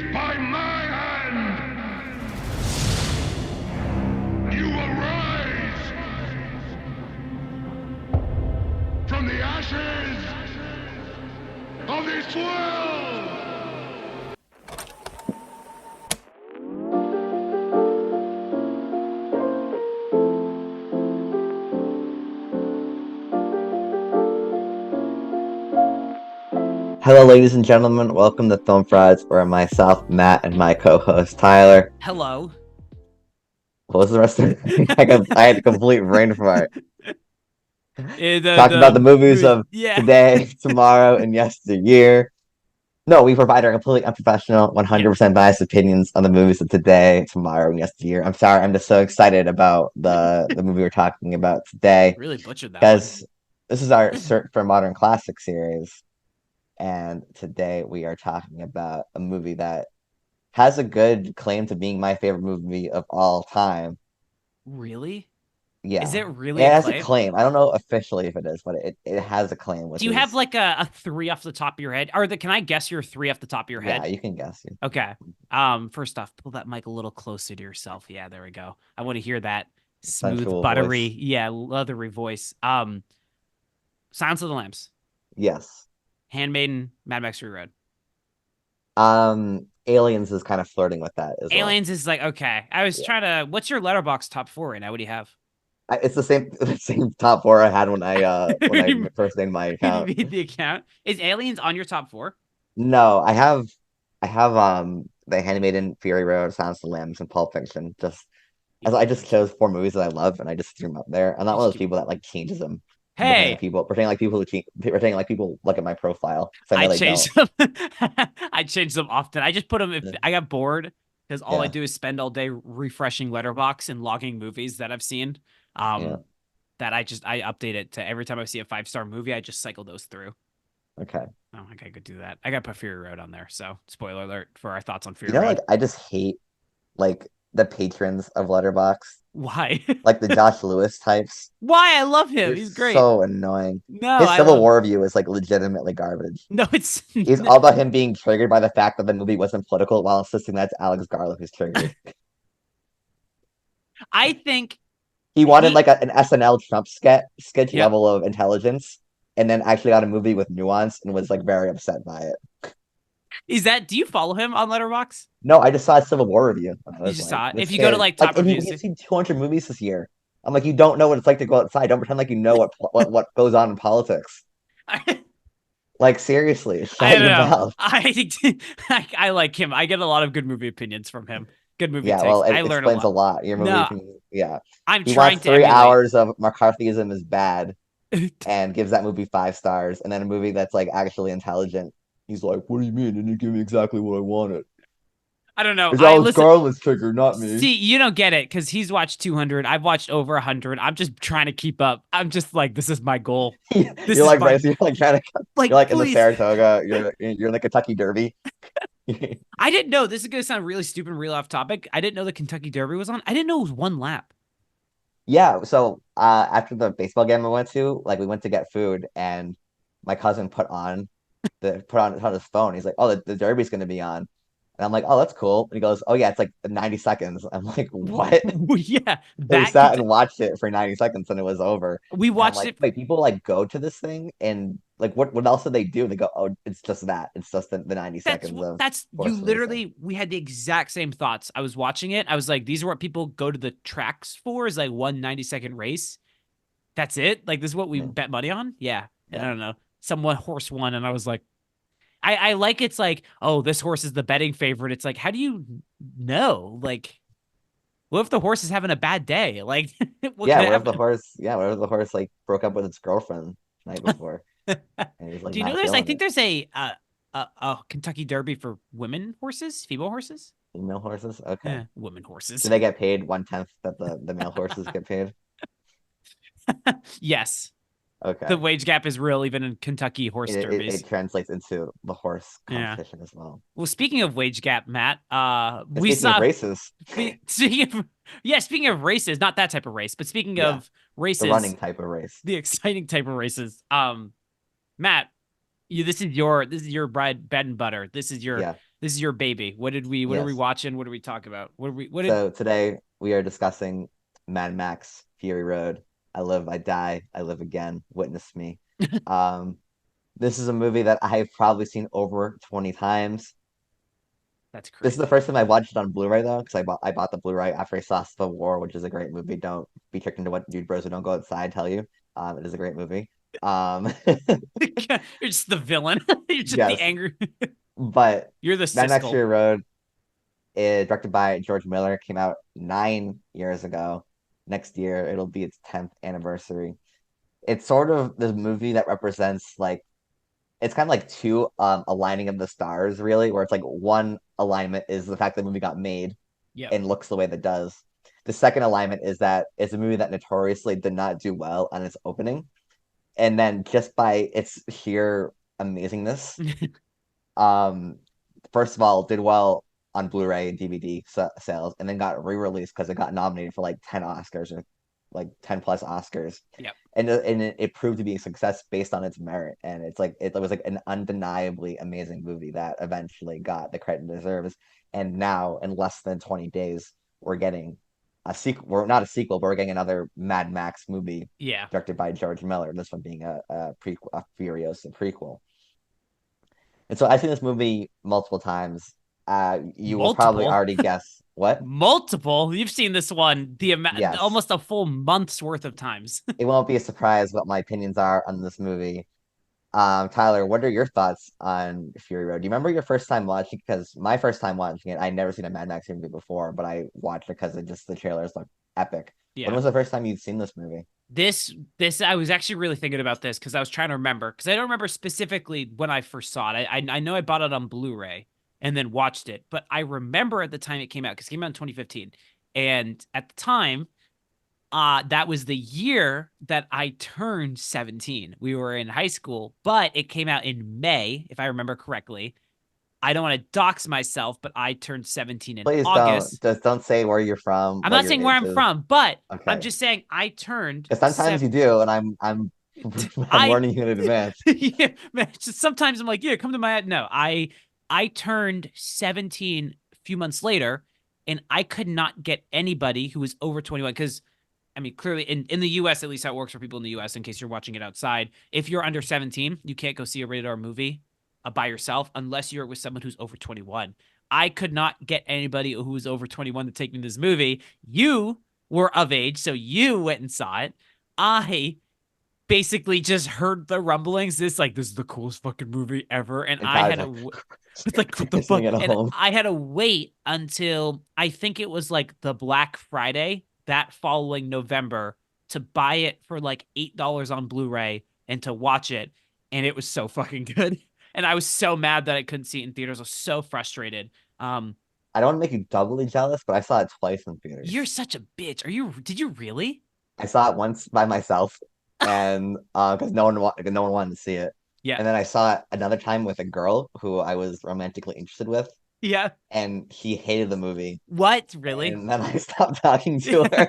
by my hand. You will rise from the ashes of this world. Hello, ladies and gentlemen. Welcome to Film Fries, where myself, Matt, and my co-host Tyler. Hello. What was the rest of it? I had a complete brain fart. The Talked about the movies of yeah. today, tomorrow, and yesteryear. No, we provide our completely unprofessional, 100% biased opinions on the movies of today, tomorrow, and yesteryear. I'm sorry, I'm just so excited about the movie we're talking about today Really butchered that one. because this is our Search for Modern Classic series. And today we are talking about a movie that has a good claim to being my favorite movie of all time. Really? Yeah. Is it really It a has a claim? claim. I don't know officially if it is, but it has a claim. Which Do you is, have like a three off the top of your head? Can I guess your three off the top of your head? Yeah, you can guess. Okay. First off, pull that mic a little closer to yourself. Yeah, there we go. I want to hear that smooth, Sensual buttery, voice. yeah, leathery voice. Silence of the Lambs, Yes. Handmaiden, Mad Max Fury Road. Aliens is kind of flirting with that as well. Aliens is like, okay. I was trying to. What's your Letterboxd top four right now? What do you have? It's the same top four I had when I first named my account. You made the account. Is Aliens on your top four? No, I have The Handmaiden, Fury Road, Silence of the Lambs, and Pulp Fiction. As I just chose four movies that I love and I just threw them up there. I'm not one of those people that like changes them. Hey, Pretending like people look at my profile. So I know I they change don't. them. I change them often. I just put them if Yeah. I got bored because all I Yeah. do is spend all day refreshing Letterboxd and logging movies that I've seen. Yeah. That I update it to every time I see a 5-star movie, I just cycle those through. Okay. Oh, I gotta go do that. I gotta put Fury Road on there. So spoiler alert for our thoughts on You Fury know, Road. like I just hate like the patrons of Letterboxd, Why? like the Josh Lewis types. Why? I love him. They're He's great. so annoying. No, His I Civil love. War review is like legitimately garbage. No, it's. It's all about him being triggered by the fact that the movie wasn't political while insisting that it's Alex Garland who's triggered. I think He wanted he like an SNL Trump sketch Yep. level of intelligence, and then actually got a movie with nuance and was like very upset by it. Is that. Do you follow him on Letterboxd? No, I just saw a Civil War review. And I You was just like, saw it. If this you go to is like like, top and reviews, he's seen 200 movies this year. I'm like, you don't know what it's like to go outside. Don't pretend like you know what goes on in politics. I, Like seriously, I shut don't your know. mouth. I like him. I get a lot of good movie opinions from him. Good movie Yeah, takes. well, I it learn a explains a lot. lot. Your movie No, can, yeah. I'm He trying wants to three emulate. hours of McCarthyism is bad and gives that movie 5 stars, and then a movie that's like actually intelligent. He's like, what do you mean? Didn't give me exactly what I wanted. I don't know. It's I Alex listen. Garland's trigger, not me. See, you don't get it because he's watched 200. I've watched over 100. I'm just trying to keep up. I'm just like, this is my goal. This You're is like my You're like trying to. You're like. like in the Please, Saratoga. You're in the Kentucky Derby. I didn't know. This is gonna sound really stupid and real off topic. I didn't know the Kentucky Derby was on. I didn't know it was one lap. Yeah. So after the baseball game I went to, like we went to get food, and my cousin put on his phone. He's like, "Oh, the Derby's gonna be on," and I'm like, "Oh, that's cool." And he goes, "Oh yeah, it's like 90 seconds." I'm like, "What?" Yeah, So we that sat and watched it for 90 seconds, and it was over. we And I'm watched like, it. "Wait, people like go to this thing, and like what else did they do?" And they go, "Oh, it's just that. It's just the 90 That's seconds of that's you horse racing." literally. We had the exact same thoughts. I was watching it. I was like, these are what people go to the tracks for. Is like 1 90-second race. That's it. Like this is what we Yeah. bet money on. Yeah, and I Yeah. don't know. Someone horse won, and I was like, I like it's like, oh, this horse is the betting favorite. It's like, how do you know? Like, what if the horse is having a bad day? Like, what Yeah, could what if the happen? horse? Yeah, what if the horse like broke up with its girlfriend the night before, and he's like Do you know not there's? I feeling think it? there's a Kentucky Derby for women horses, female horses. Female horses? Okay. Yeah, women Do horses. they get paid 1/10 that the male horses get paid? Yes, the Okay. wage gap is real, even in Kentucky horse It derbies. translates into the horse Yeah. competition as well. Well, speaking of wage gap, Matt, And we speaking of saw. races, Speaking of, yeah, speaking of races, not that type of race, but speaking yeah, of the running races, type of race. the exciting type of races. Matt, this is your bread and butter. This is your Yeah. This is your baby. What are we Yes. watching? What did we talk about? What did So today we are discussing Mad Max Fury Road. I live, I die, I live again. Witness me. Um, this is a movie that I've probably seen over 20 times. That's This is the crazy. first time I watched it on Blu-ray though, because I bought the Blu-ray after I saw Civil War, which is a great movie. Don't be tricked into what Dude Bros Who Don't Go Outside tell you. It is a great movie. Um, You're just the villain. You're just the yes, angry. but You're the Mad Max Siskel. Fury Road is directed by George Miller. Came out 9 years ago. Next year it'll be its 10th anniversary. It's sort of the movie that represents like it's kind of like two aligning of the stars really, where it's like one alignment is the fact that the movie got made Yep. and looks the way that it does. The second alignment is that it's a movie that notoriously did not do well on its opening, and then just by its sheer amazingness, um, first of all, did well on Blu-ray and DVD sales, and then got re-released because it got nominated for like 10 Oscars or like 10 plus Oscars, Yep. and it proved to be a success based on its merit. And it's like it was like an undeniably amazing movie that eventually got the credit it deserves. And now, in less than 20 days, we're getting a sequel. We're not a sequel, but we're getting another Mad Max movie Yeah. directed by George Miller. This one being a prequel, a Furiosa prequel. And so I've seen this movie multiple times. You will probably Multiple. already guess what. Multiple. You've seen this one the amount Yes. almost a full month's worth of times. It won't be a surprise what my opinions are on this movie. Tyler, what are your thoughts on Fury Road? Do you remember your first time watching? Because my first time watching it, I'd never seen a Mad Max movie before, but I watched it because it just the trailers look epic. When Yeah. was the first time you'd seen this movie? This I was actually really thinking about this because I was trying to remember because I don't remember specifically when I first saw it. I know I bought it on Blu-ray and then watched it, but I remember at the time it came out because it came out in 2015, and at the time, that was the year that I turned 17. We were in high school, but it came out in May, if I remember correctly. I don't want to dox myself, but I turned 17 in Please don't. August. Just don't say where you're from, I'm what not your saying where age I'm is. from, but I'm Okay. just saying I turned Because sometimes you seven. do, and I'm I warning you in advance. yeah, man, just sometimes I'm like, yeah, come to my no. I turned 17 a few months later, and I could not get anybody who was over 21 because I mean, clearly in the US, at least how it works for people in the US, in case you're watching it outside, if you're under 17, you can't go see a rated R movie by yourself unless you're with someone who's over 21. I could not get anybody who was over 21 to take me to this movie. You were of age, so you went and saw it. I basically just heard the rumblings. This is the coolest fucking movie ever, and And I Tyler's had like, to. It's like what the sitting fuck, at and home. I had to wait until I think it was like the Black Friday that following November to buy it for like $8 on Blu-ray and to watch it, and it was so fucking good. And I was so mad that I couldn't see it in theaters. I was so frustrated. Um, I don't want to make you doubly jealous, but I saw it twice in you're theaters. such a bitch. Are you? Did you really? I saw it once by myself, and because no one wanted to see it, Yeah. and then I saw it another time with a girl who I was romantically interested with, Yeah. and she hated the movie, What? Really? and then I stopped talking to her.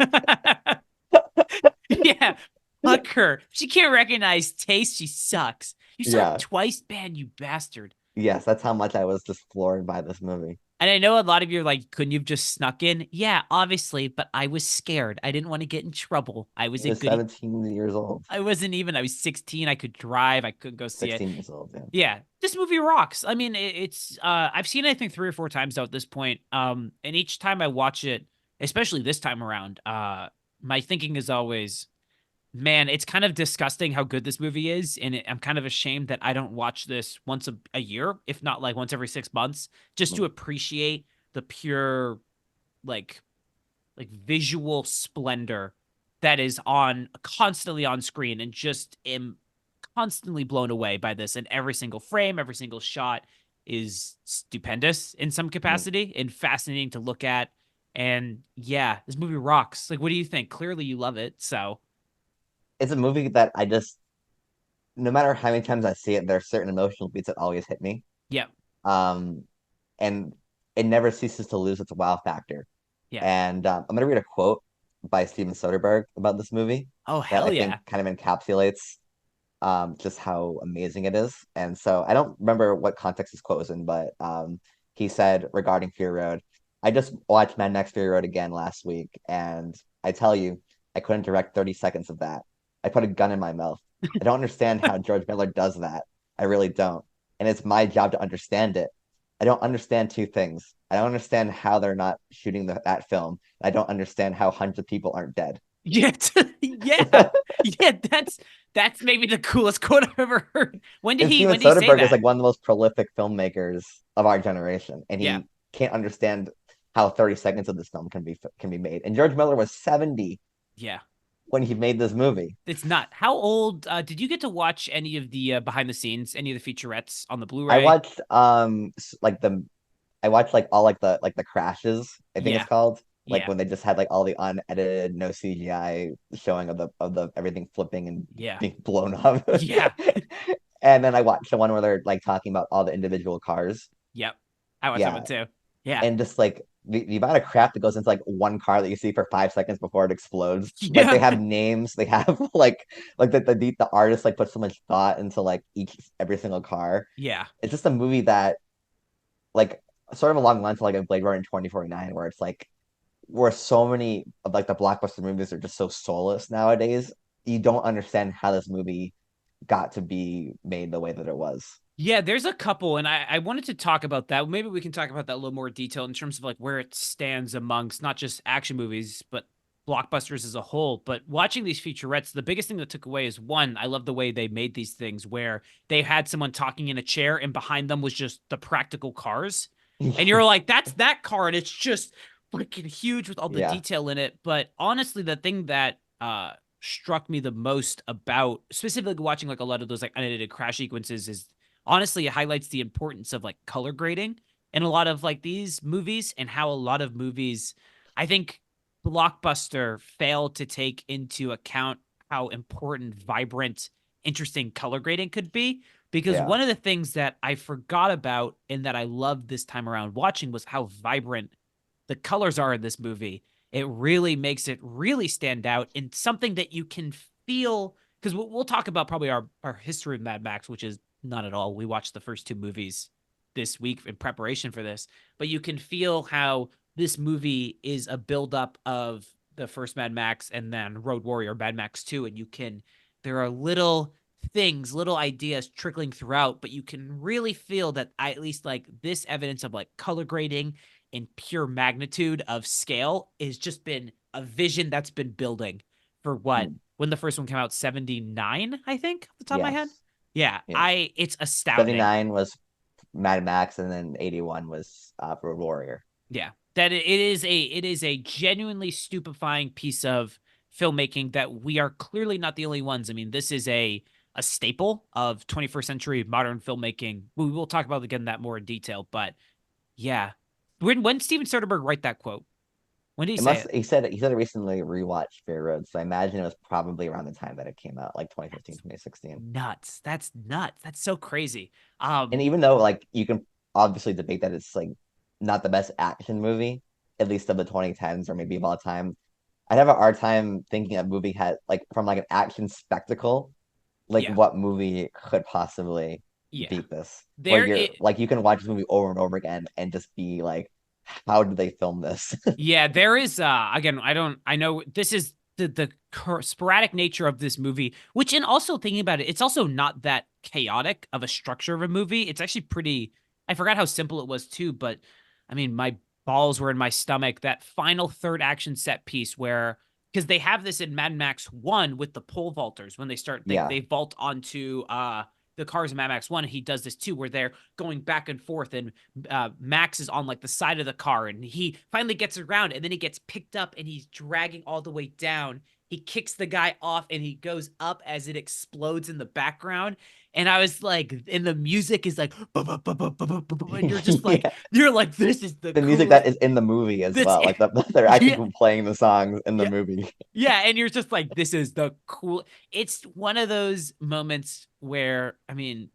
Yeah, fuck her. She can't recognize taste. She sucks. You saw it Yeah, twice, man, you bastard. yes, that's how much I was just floored by this movie. And I know a lot of you are like, couldn't you've just snuck in? Yeah, obviously, but I was scared. I didn't want to get in trouble. I was He a was goody. 17 years old, I wasn't even. I was 16. I could drive. I couldn't go see it. 16 years old. Yeah, Yeah, this movie rocks. I mean, it's I've seen it, I think 3 or 4 times now at this point. And each time I watch it, especially this time around, my thinking is always, man, it's kind of disgusting how good this movie is, and I'm kind of ashamed that I don't watch this once a year, if not like once every 6 months, just to appreciate the pure like visual splendor that is on constantly on screen, and just am constantly blown away by this. And every single frame, every single shot is stupendous in some capacity and fascinating to look at. And yeah, this movie rocks. Like, what do you think? Clearly, you love it. So it's a movie that I just, no matter how many times I see it, there are certain emotional beats that always hit me. yeah, Um, and it never ceases to lose its wow factor. yeah. And I'm going to read a quote by Steven Soderbergh about this movie Oh that I hell think yeah. kind of encapsulates just how amazing it is. And so I don't remember what context this quote was in, but he said regarding Fury Road, I just watched Mad Max Fury Road again last week, and I tell you, I couldn't direct 30 seconds of that. I put a gun in my mouth. I don't understand how George Miller does that. I really don't. And it's my job to understand it. I don't understand two things. I don't understand how they're not shooting that film. I don't understand how hundreds of people aren't dead. Yeah, yeah, yeah. That's maybe the coolest quote I've ever heard. When did And he Steven when did he say Soderbergh is that? like one of the most prolific filmmakers of our generation, and Yeah, he can't understand how 30 seconds of this film can be made. And George Miller was 70 yeah. when he made this movie. It's not. How old did you get to watch any of the behind the scenes, any of the featurettes on the I Blu-ray? watched like the I watched like all like the crashes, I think it's Yeah, called. Like yeah, when they just had like all the unedited, no CGI showing of the everything flipping and yeah, being blown up. yeah. And then I watched the one where they're like talking about all the individual cars. Yep. I watched that one Yeah. too. Yeah. And just like the amount of crap that goes into like one car that you see for 5 seconds before it explodes. Like they Yeah. have names, they have like the artist like put so much thought into like every single car. Yeah. It's just a movie that like sort of along the lines of like a Blade Runner in 2049, where it's like where so many of like the blockbuster movies are just so soulless nowadays. You don't understand how this movie got to be made the way that it was. Yeah, there's a couple, and I wanted to talk about that. Maybe we can talk about that a little more detail in terms of like where it stands amongst not just action movies, but blockbusters as a whole. But watching these featurettes, the biggest thing that took away is one, I love the way they made these things where they had someone talking in a chair and behind them was just the practical cars. And you're like, that's that car, and it's just freaking huge with all the Yeah. detail in it. But honestly, the thing that struck me the most about specifically watching like a lot of those like unedited crash sequences is honestly it highlights the importance of like color grading in a lot of like these movies and how a lot of movies I think blockbuster failed to take into account how important vibrant interesting color grading could be because Yeah. one of the things that I forgot about and that I loved this time around watching was how vibrant the colors are in this movie. It really makes it really stand out in something that you can feel because we'll talk about probably our history of Mad Max, which is not at all. We watched the first two movies this week in preparation for this, but you can feel how this movie is a buildup of the first Mad Max and then Road Warrior, Mad Max 2. And there are little things, little ideas trickling throughout, but you can really feel that I at least like this evidence of like color grading and pure magnitude of scale has just been a vision that's been building for what Mm. when the first one came out 79 I think off the top of my head. Yes. Yeah, Yeah. it's astounding. 79 was Mad Max, and then 81 was Road Warrior. Yeah, that it is a genuinely stupefying piece of filmmaking that we are clearly not the only ones. I mean, this is a staple of 21st century modern filmmaking. We will talk about again that more in detail, but yeah. When Steven Soderbergh write that quote? When did he It say must. it? He said it recently rewatched Fury Road, so I imagine it was probably around the time that it came out, like 2015, That's 2016. nuts. That's nuts. That's so crazy. And even though like you can obviously debate that it's like not the best action movie, at least of the 2010s or maybe of all time, I'd have a hard time thinking a movie had like from like an action spectacle, like Yeah. what movie could possibly Yeah. beat this? Where There you're it like you can watch this movie over and over again and just be like, how did they film this? Yeah, there is again, I know this is the sporadic nature of this movie, which in also thinking about it, it's also not that chaotic of a structure of a movie. It's actually pretty I forgot how simple it was too, but I mean, my balls were in my stomach that final third action set piece where because they have this in Mad Max 1 with the pole vaulters when they start Yeah. they vault onto the cars in Mad Max 1, he does this too, where they're going back and forth, and Max is on like the side of the car, and he finally gets around, and then he gets picked up, and he's dragging all the way down. He kicks the guy off, and he goes up as it explodes in the background. And I was like, and the music is like, and you're just like, Yeah. you're like, this is the The music coolest. that is in the movie as This, well. Like they're yeah, actually playing the songs in the yeah, movie. yeah, and you're just like, this is the cool. It's one of those moments where, I mean,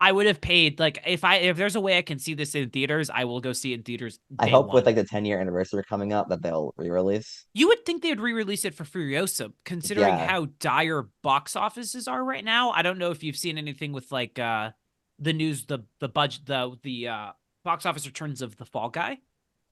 I would have paid like if there's a way I can see this in theaters, I will go see it in theaters I day hope with one. like the 10-year anniversary coming up that they'll re-release. You would think they would re-release it for Furiosa, considering Yeah. how dire box offices are right now. I don't know if you've seen anything with like the news, the budget, the box office returns of The Fall Guy.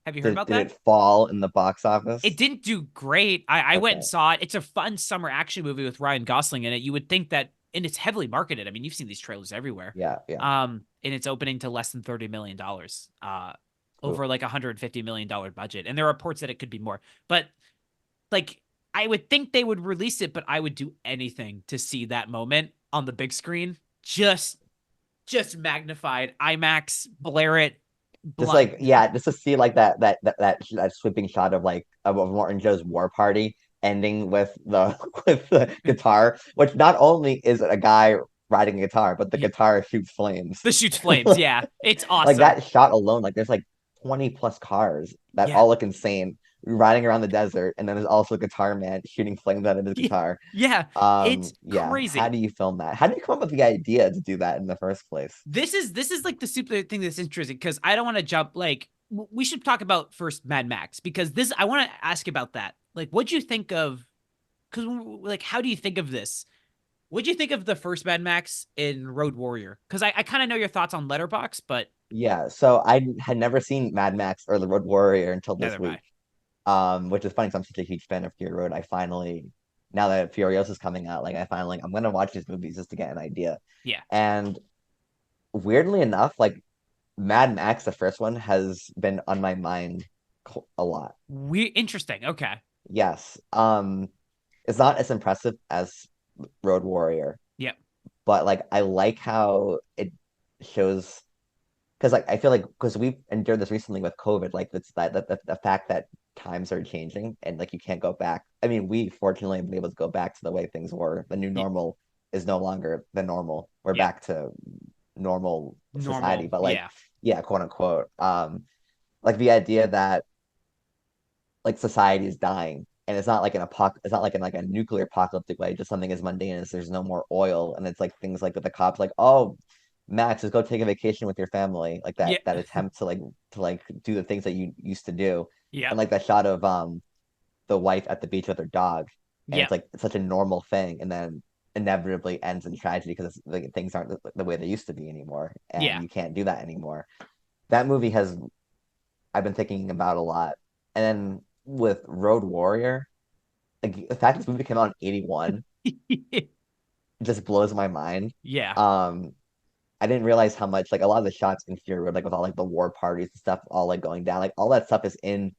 Have you heard about Did that? it fall in the box It office? didn't do great. I went and Okay. saw it. It's a fun summer action movie with Ryan Gosling in it. You would think that, and it's heavily marketed. I mean, you've seen these trailers everywhere. Yeah, yeah. And it's opening to less than $30 million, Oof. over like $150 million budget. And there are reports that it could be more. But like, I would think they would release it, but I would do anything to see that moment on the big screen. Just magnified IMAX, blare it, Just blood. just to see like that sweeping shot of like of Morton Joe's war party ending with the with the guitar, which not only is it a guy riding a guitar, but the guitar shoots flames. The shoots flames. Yeah, it's Like awesome. that shot alone, like there's like 20 plus cars that Yeah. all look insane riding around the desert, and then there's also a guitar man shooting flames out of his Yeah. guitar. Yeah. It's Yeah. How crazy. do you film that? How do you come up with the idea to do that in the first place? This is like the super thing that's interesting because I don't want to jump like we should talk about first Mad Max because this I want to ask about that. Like what'd you think of because like how do you think of this? What'd you think of the first Mad Max in Road Warrior? Because I kind of know your thoughts on Letterboxd, but Yeah, so I had never seen Mad Max or The Road Warrior until neither this have I. week. Which is funny because I'm such a huge fan of Fury Road. I finally, now that Furiosa is coming out, like I'm gonna watch these movies just to get an idea. Yeah. And weirdly enough, like Mad Max, the first one, has been on my mind a lot. We interesting. Okay. Yes. It's not as impressive as Road Warrior, Yeah. but like I like how it shows because like I feel like because we've endured this recently with COVID, like it's the fact that times are changing and like you can't go back. I mean, we fortunately have been able to go back to the way things were. The new Yeah. normal is no longer the normal. We're Yeah. back to normal society, Normal. but like Yeah. yeah, quote unquote. Like the idea that like society is dying and it's not like it's not like in like a nuclear apocalyptic way, just something as mundane as there's no more oil and it's like things like that the cops like, oh, Max, just go take a vacation with your family, like Yeah. that attempt to like do the things that you used to do, Yeah. and like that shot of the wife at the beach with her dog, and Yeah. it's like such a normal thing, and then inevitably ends in tragedy because like things aren't the way they used to be anymore, and Yeah. you can't do that anymore. That movie has I've been thinking about a lot, and then with Road Warrior, like the fact this movie came out in '81 just blows my mind. Yeah. Um, I didn't realize how much like a lot of the shots in Fury Road, like with all like the war parties and stuff, all like going down, like all that stuff is in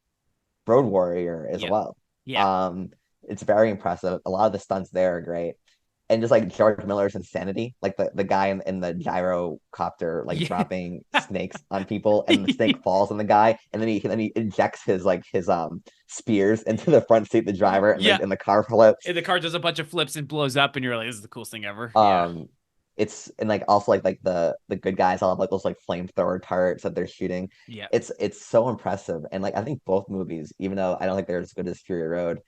Road Warrior as Yeah. well. Yeah. Um, it's very impressive. A lot of the stunts there are great. And just like George Miller's insanity, like the guy in the gyrocopter like Yeah. dropping snakes on people, and the snake falls on the guy, and then he injects his spears into the front seat of the driver, and Yeah. the car flips. And the car does a bunch of flips and blows up, and you're like, "This is the coolest thing ever." Yeah. Um, it's and like also like the good guys all have like those like flamethrower turrets that they're shooting. Yeah. It's so impressive, and like I think both movies, even though I don't think they're as good as Fury Road,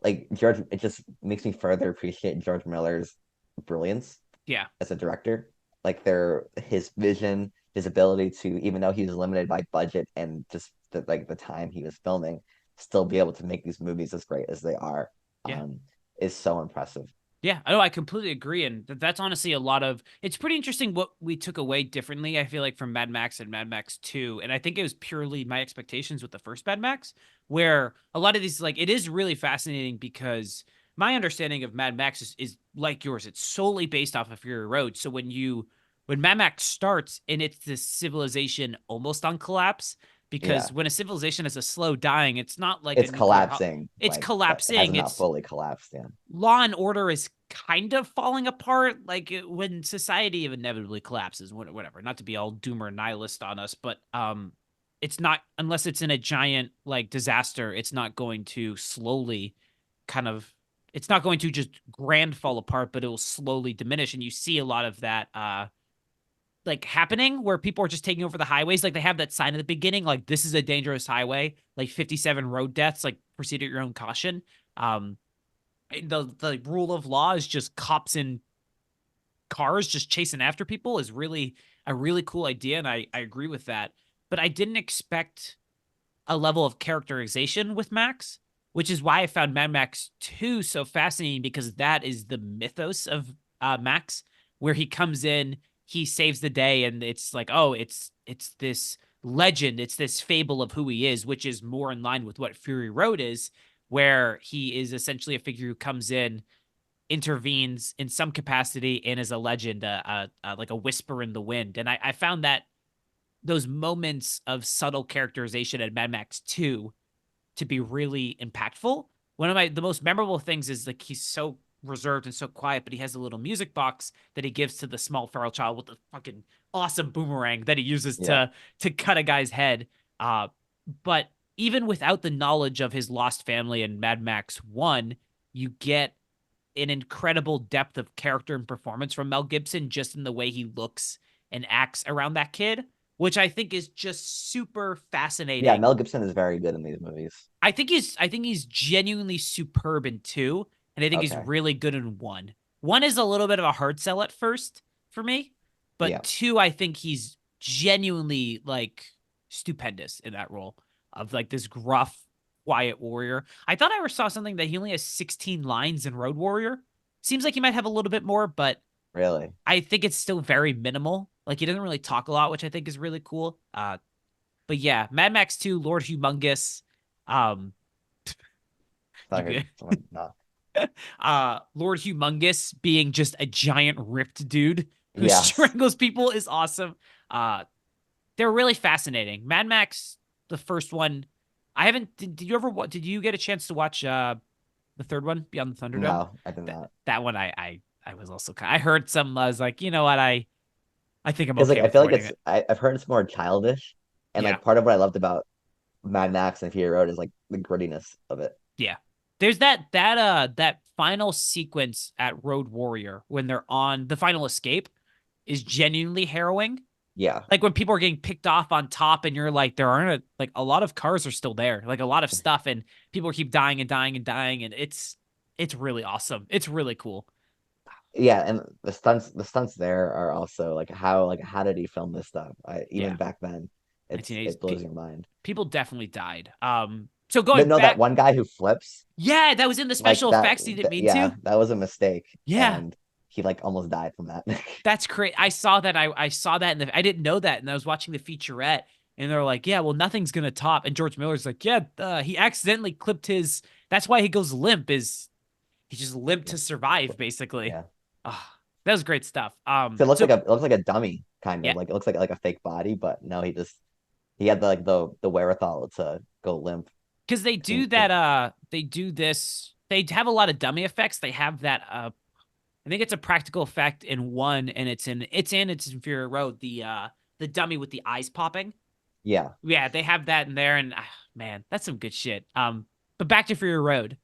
like George, it just makes me further appreciate George Miller's brilliance Yeah. as a director. Like his vision, his ability to, even though he was limited by budget and just the time he was filming, still be able to make these movies as great as they are, Yeah. is so impressive. Yeah, I know. I completely agree, and that's honestly a lot of. It's pretty interesting what we took away differently. I feel like from Mad Max and Mad Max 2, and I think it was purely my expectations with the first Mad Max, where a lot of these like it is really fascinating because my understanding of Mad Max is like yours. It's solely based off of Fury Road. So when Mad Max starts and it's this civilization almost on collapse, Yeah, because when a civilization is a slow dying, it's not like a it's nuclear. collapsing, It's like but it collapsing. hasn't not It's fully collapsed. Yeah, law and order is kind of falling apart like when society inevitably collapses whatever, not to be all doomer nihilist on us, but it's not, unless it's in a giant like disaster, it's not going to slowly kind of, it's not going to just grand fall apart, but it will slowly diminish. And you see a lot of that like happening where people are just taking over the highways. Like they have that sign at the beginning, like this is a dangerous highway, like 57 road deaths, like proceed at your own caution. The rule of law is just cops in cars just chasing after people is really a really cool idea, and I agree with that. But I didn't expect a level of characterization with Max, which is why I found Mad Max 2 so fascinating, because that is the mythos of Max, where he comes in, he saves the day, and it's like, oh, it's this legend, it's this fable of who he is, which is more in line with what Fury Road is, where he is essentially a figure who comes in, intervenes in some capacity, and is a legend, like a whisper in the wind. And I found that those moments of subtle characterization at Mad Max 2 to be really impactful. One of the most memorable things is like he's so reserved and so quiet, but he has a little music box that he gives to the small feral child with the fucking awesome boomerang that he uses Yeah. to cut a guy's head. But even without the knowledge of his lost family in Mad Max 1, you get an incredible depth of character and performance from Mel Gibson just in the way he looks and acts around that kid, which I think is just super Yeah, fascinating. Mel Gibson is very good in these movies. I think he's genuinely superb in 2, and I think he's Okay. really good in 1. 1 is a little bit of a hard sell at first for me, but Yeah. 2, I think he's genuinely like stupendous in that role of like this gruff, quiet warrior. I thought I saw something that he only has 16 lines in Road Warrior. Seems like he might have a little bit more, but Really. I think it's still very minimal. Like he doesn't really talk a lot, which I think is really cool. But yeah, Mad Max 2, Lord Humongous. Um, Thought I you heard good? someone not. Lord Humongous being just a giant ripped dude who Yes. strangles people is awesome. Uh, they're really fascinating. Mad Max, the first one, I haven't. Did you ever? Did you get a chance to watch the third one, Beyond the Thunderdome? No, I did not. That one, I was also kind. I heard some. I was like, you know what? I think I'm Because like okay I with feel like avoiding it's it. I've heard it's more childish, and Yeah. like part of what I loved about Mad Max and Fury Road is like the grittiness of it. Yeah. There's that final sequence at Road Warrior when they're on the final escape is genuinely harrowing. Yeah. Like when people are getting picked off on top and you're like, there aren't like a lot of cars are still there, like a lot of stuff, and people keep dying and dying and dying, and it's really awesome. It's really cool. Yeah, and the stunts there are also like how did he film this stuff? Even Yeah. back then, it 1980s. blows your mind. People definitely died. So But going no, that back, one guy who flips, yeah, that was in the like special effects. He didn't mean yeah, to. that was a mistake, Yeah. and he like almost died from that. That's great. I saw that. I saw that, I didn't know that, and I was watching the featurette, and they're like, "Yeah, well, nothing's gonna top." And George Miller's like, "Yeah, he accidentally clipped his. That's why he goes limp. Is he just limp Yeah, to survive, basically?" yeah. Ah, that was great stuff. So So it looks like a dummy kind of yeah, like it looks like a fake body, but no, he had the wherewithal to go limp. because they do It- that. They do this. They have a lot of dummy effects. They have that. I think it's a practical effect in 1, and it's in Fury Road. The dummy with the eyes popping. yeah, Yeah, they have that in there, and man, that's some good shit. But back to Fury Road.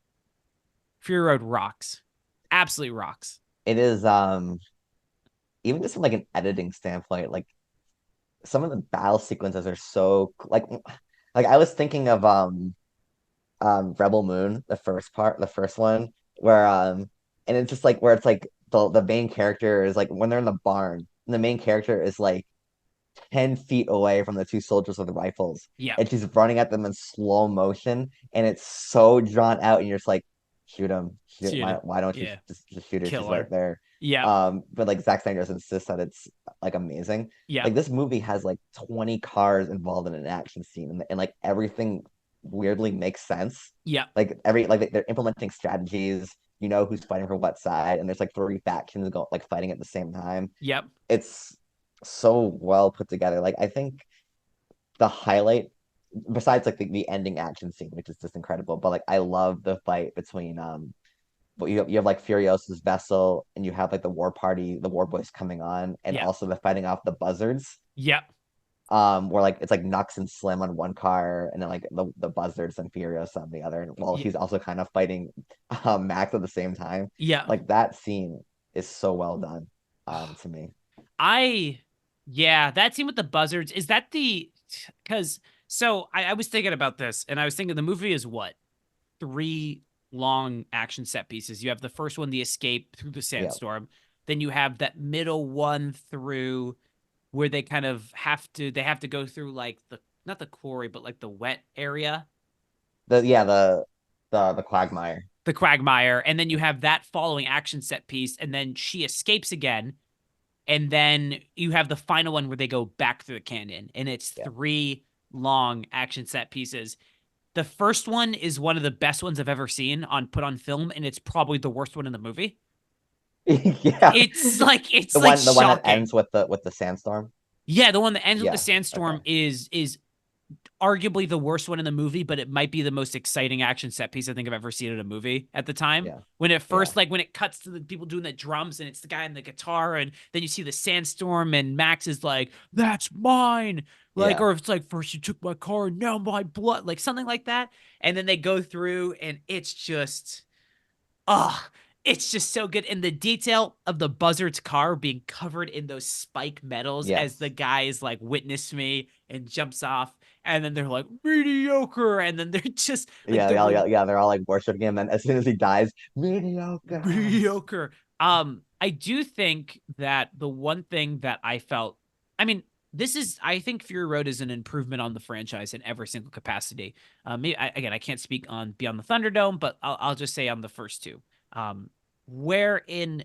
Fury Road rocks, absolutely rocks. it is. Even just from like an editing standpoint, like some of the battle sequences are so like I was thinking of Rebel Moon, the first one, where and it's just like where it's like the main character is like when they're in the barn, and the main character is like 10 feet away from the two soldiers with the rifles, Yep, and she's running at them in slow motion, and it's so drawn out, and you're just like, shoot him, shoot, shoot it. why don't you Yeah, just shoot her? She's right killer. there. Yep, But like Zack Snyder insists that it's like amazing. Like yep, this movie has like 20 cars involved in an action scene, and like everything weirdly makes sense. yep, Like they're implementing strategies. You know who's fighting for what side, and there's like three factions go like fighting at the same time. yep. It's so well put together. Like I think the highlight, besides like the ending action scene, which is just incredible, but like I love the fight between but you have like Furiosa's vessel, and you have like the war party, the war boys coming on, and Yep. also the fighting off the buzzards. Yep. Where like it's like Nux and Slim on one car, and then like the buzzards and Furiosa on the other, and while Yep. he's also kind of fighting Max at the same time. Yep. Like that scene is so well done, to me. I yeah, that scene with the buzzards, is that the because so I was thinking about this, and I was thinking the movie is what? 3 long action set pieces. You have the first one, the escape through the Yeah, sandstorm. Then you have that middle one through where they kind of have to go through like the not the quarry, but like the wet area, the quagmire. the quagmire, and then you have that following action set piece, and then she escapes again, And then you have the final one where they go back through the canyon, and it's Yeah. 3 long action set pieces. The first one is one of the best ones I've ever seen put on film, and it's probably the worst one in the movie. Yeah. It's The like one that shocking. ends with the sandstorm. Yeah, the one that ends with the Yeah. sandstorm Okay. is arguably the worst one in the movie, but it might be the most exciting action set piece I think I've ever seen in a movie at the time. Yeah. When it Yeah. first, like when it cuts to the people doing the drums and it's the guy in the guitar, and then you see the sandstorm and Max is like, "That's mine." Like, Yeah. or if it's like, "First you took my car, now my blood," like something like that. And then they go through and it's just oh, it's just so good. And the detail of the buzzard's car being covered in those spike metals as the Yes. guy is like, "Witness me," and jumps off. And then they're like, "Mediocre." And then they're just like, Yeah, yeah, they're all like worshiping him, and as soon as he dies, mediocre. mediocre. I do think that the one thing that I felt, I mean, I think Fury Road is an improvement on the franchise in every single capacity. Again, I can't speak on Beyond the Thunderdome, but I'll just say on the first two. Wherein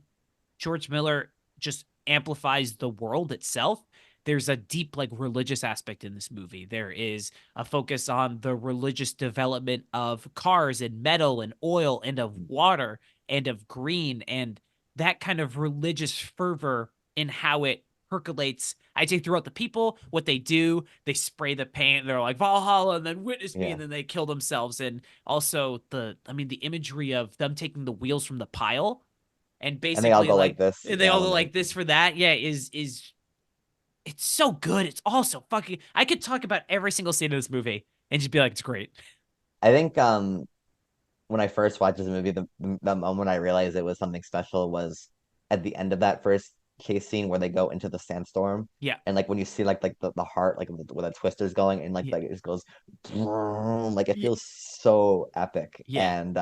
George Miller just amplifies the world itself. There's a deep, like, religious aspect in this movie. There is a focus on the religious development of cars and metal and oil and of water and of green, and that kind of religious fervor in how it percolates. I'd say throughout the people, what they do, they spray the paint, they're like Valhalla, and then witness me, Yeah, and then they kill themselves. And also the imagery of them taking the wheels from the pile and and they all basically go like like this. and they Yeah, all when go they. like this for that. Yeah, is it's so good. It's also fucking. I could talk about every single scene of this movie and just be like, it's great. I think when I first watched this movie, the moment I realized it was something special was at the end of that first chase scene where they go into the sandstorm, Yeah, and like when you see like the heart like where the twister's going, and yeah, like it just goes vroom, like it yeah, feels so epic. yeah, And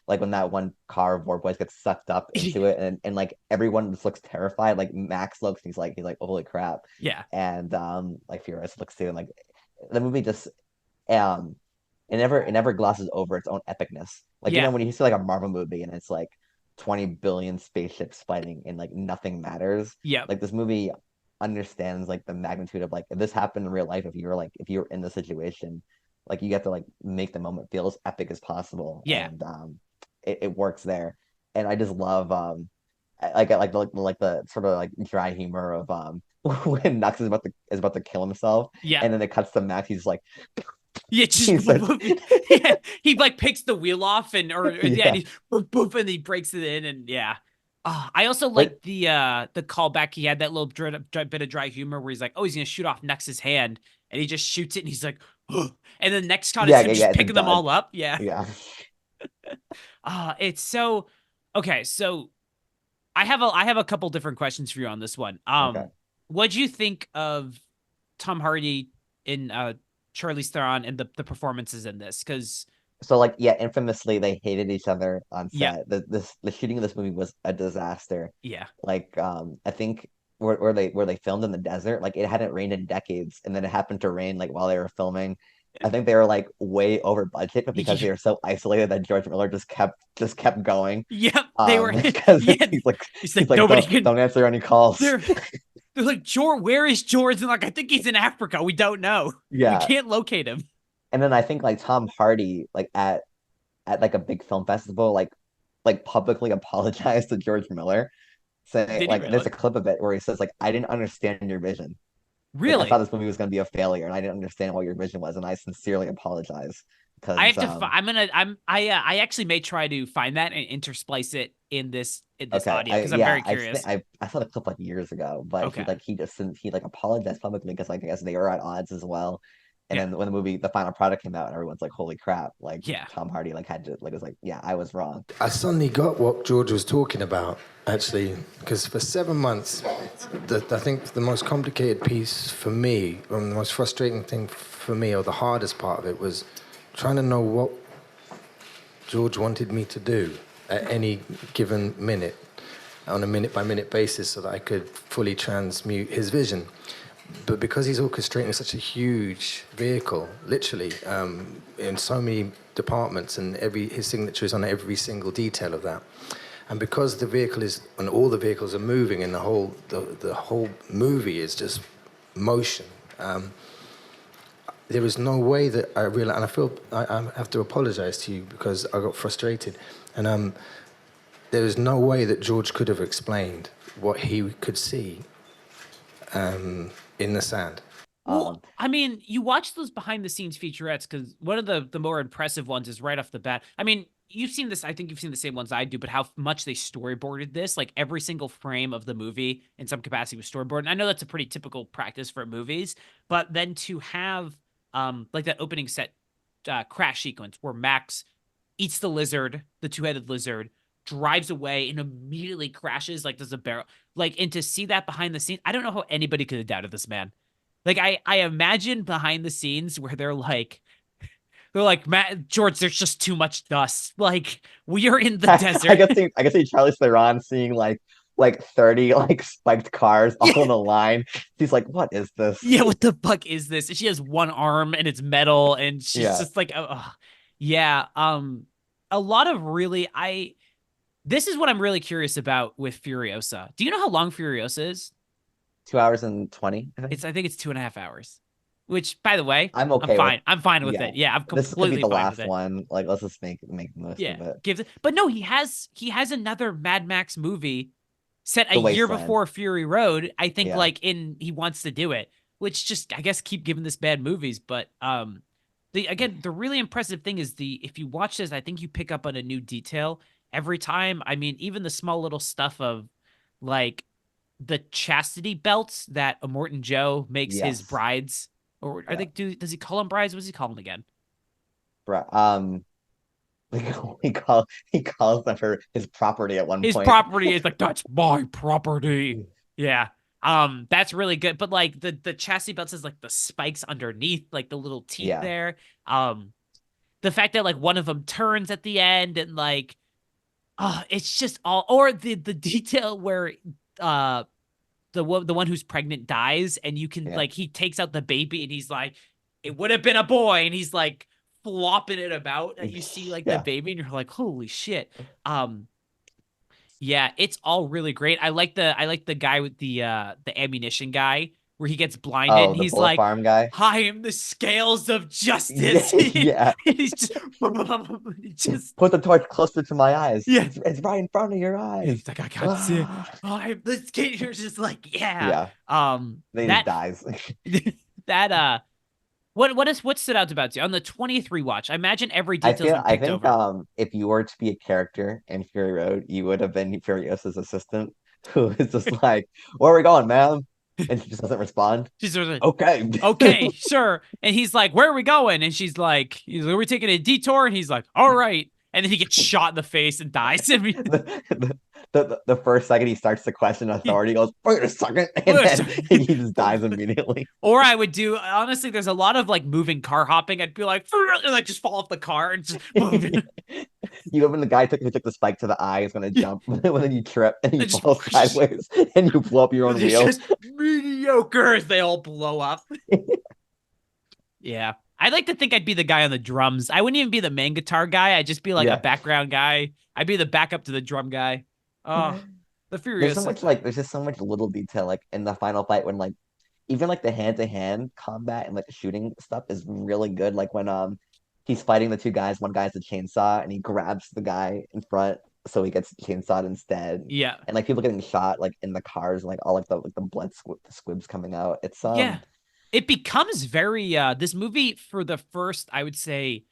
like when that one car of War Boys gets sucked up into it, and like everyone just looks terrified. Like Max looks, he's like holy crap. yeah, And like Furious looks too, and like the movie just um it never glosses over its own epicness. Like, yeah, when you see like a Marvel movie and it's like 20 billion spaceships fighting and like nothing matters. yeah, Like this movie understands like the magnitude of like if this happened in real life, if you were in the situation, like you get to like make the moment feel as epic as possible. yeah, And it works there. And I just love I like the sort of like dry humor of when Nux is about to kill himself, yeah. and then it cuts to Max. He's like, Yeah, just he's like, yeah. He like picks the wheel off or yeah, and yeah, he boof, boof, and he breaks it in, and yeah. I also but like the callback. He had that little bit of dry humor where he's like, "Oh, he's gonna shoot off Nex's hand," and he just shoots it, and he's like, and the next shot is yeah, him yeah, yeah, just it's a picking them dud. all up. Yeah. Yeah. It's so okay. So I have a couple different questions for you on this one. Okay. What'd you think of Tom Hardy in Charlize Theron and the performances in this? Because So like yeah, infamously they hated each other on yeah, set. The shooting of this movie was a disaster. yeah, Like I think where they filmed in the desert, like it hadn't rained in decades, and then it happened to rain like while they were filming. I think they were like way over budget, but because yeah, they were so isolated that George Miller just kept going. yep. They were Because yeah. he's like He's he's like like nobody don't can. don't answer any calls. They're they're like George. Where is George? And like I think he's in Africa. We don't know. We Yeah. can't locate him. And then I think like Tom Hardy like at like a big film festival like publicly apologized to George Miller, saying Did he like there's really? a clip of it where he says like I didn't understand your vision. Like I thought Really? this movie was going to be a failure, and I didn't understand what your vision was, and I sincerely apologize I because have to. I'm gonna. I actually may try to find that and intersplice it in this okay, audio I because I'm yeah very I think curious. I saw the clip like years ago, but Okay. he like apologized publicly because like I guess they were at odds as well. And Yeah. then when the final product came out, and everyone's like, "Holy crap!" Like Yeah. Tom Hardy like had to like was like, "Yeah, I was wrong." I suddenly got what George was talking about, actually, because for 7 months, I think the most complicated piece for me, or the most frustrating thing for me, or the hardest part of it, was trying to know what George wanted me to do at any given minute, on a minute-by-minute basis, so that I could fully transmute his vision. But because he's orchestrating such a huge vehicle, literally, in so many departments, and his signature is on every single detail of that, And because the vehicle is, and all the vehicles are moving, and the whole movie is just motion. There was no way that I realized, and I have to apologize to you because I got frustrated, and there is no way that George could have explained what he could see in the sand. Well, I mean, you watch those behind the scenes featurettes because one of the more impressive ones is right off the bat. I mean, you've seen this, I think you've seen the same ones I do, but how much they storyboarded this, like every single frame of the movie in some capacity was storyboarded. And I know that's a pretty typical practice for movies, but then to have like that opening set crash sequence where Max eats the lizard, the two-headed lizard, drives away and immediately crashes like there's a barrel, like, and to see that behind the scenes, I don't know how anybody could have doubted this man. Like I imagine behind the scenes where they're like, Matt George, there's just too much dust. Like we are in the desert. I guess see Charlize Theron seeing like 30 like spiked cars all in a line. She's like, what is this? Yeah, what the fuck is this? And she has one arm and it's metal, and she's just like, yeah. A lot of really, this is what I'm really curious about with Furiosa. Do you know how long Furiosa is? 2 hours and 20, I think. I think it's 2.5 hours. Which, by the way, I'm okay. I'm fine with it. Yeah, I'm completely this is gonna be the fine last with it. one. Like, let's just make the most of it. But no, he has another Mad Max movie set a The year Wasteland. before Fury Road. I think he wants to do it, which just I guess keep giving this bad movies. But the really impressive thing is if you watch this, I think you pick up on a new detail every time. I mean, even the small little stuff of like the chastity belts that Immortan Joe makes his brides, or I think does he call them brides? What does he call them again? He calls them his property at one point. His property is like, that's my property. Yeah. That's really good. But like the chassis belts has like the spikes underneath, like the little teeth there. The fact that like one of them turns at the end and like, it's just all, or the detail where the one who's pregnant dies, and you can like, he takes out the baby and he's like, it would have been a boy, and he's like flopping it about, and you see like the baby and you're like, holy shit. Yeah, it's all really great. I like the guy with the ammunition guy where he gets blinded and he's like, farm guy. I am the scales of justice. Yeah. And he's just put the torch closer to my eyes. Yeah. It's right in front of your eyes. He's like, I can't see it. I'm the skater's just like, yeah. Then he just dies. What stood out about you on the 20th rewatch? I imagine every detail. I think if you were to be a character in Fury Road, you would have been Furiosa's assistant, who is just like, where are we going, ma'am? And she just doesn't respond. She's like, okay, sure. And he's like, where are we going? And she's like, are we taking a detour? And he's like, all right. And then he gets shot in the face and dies. I mean, the first second he starts to question authority, he goes, wait a second, and then he just dies immediately. Or I would do, honestly, there's a lot of like moving car hopping. I'd be like, and like just fall off the car and just move. You when the guy who took the spike to the eye is going to jump, and then you trip and you fall sideways and you blow up your own wheels. Just mediocre as they all blow up. Yeah. I'd like to think I'd be the guy on the drums. I wouldn't even be the main guitar guy. I'd just be like a background guy. I'd be the backup to the drum guy. Oh, the Furious. There's just so much little detail, like in the final fight when like even like the hand-to-hand combat and like the shooting stuff is really good. Like when he's fighting the two guys, one guy's the chainsaw and he grabs the guy in front so he gets chainsawed instead. Yeah. And like people getting shot like in the cars and like all like the blood squibs coming out. It's It becomes very this movie for the first, I would say,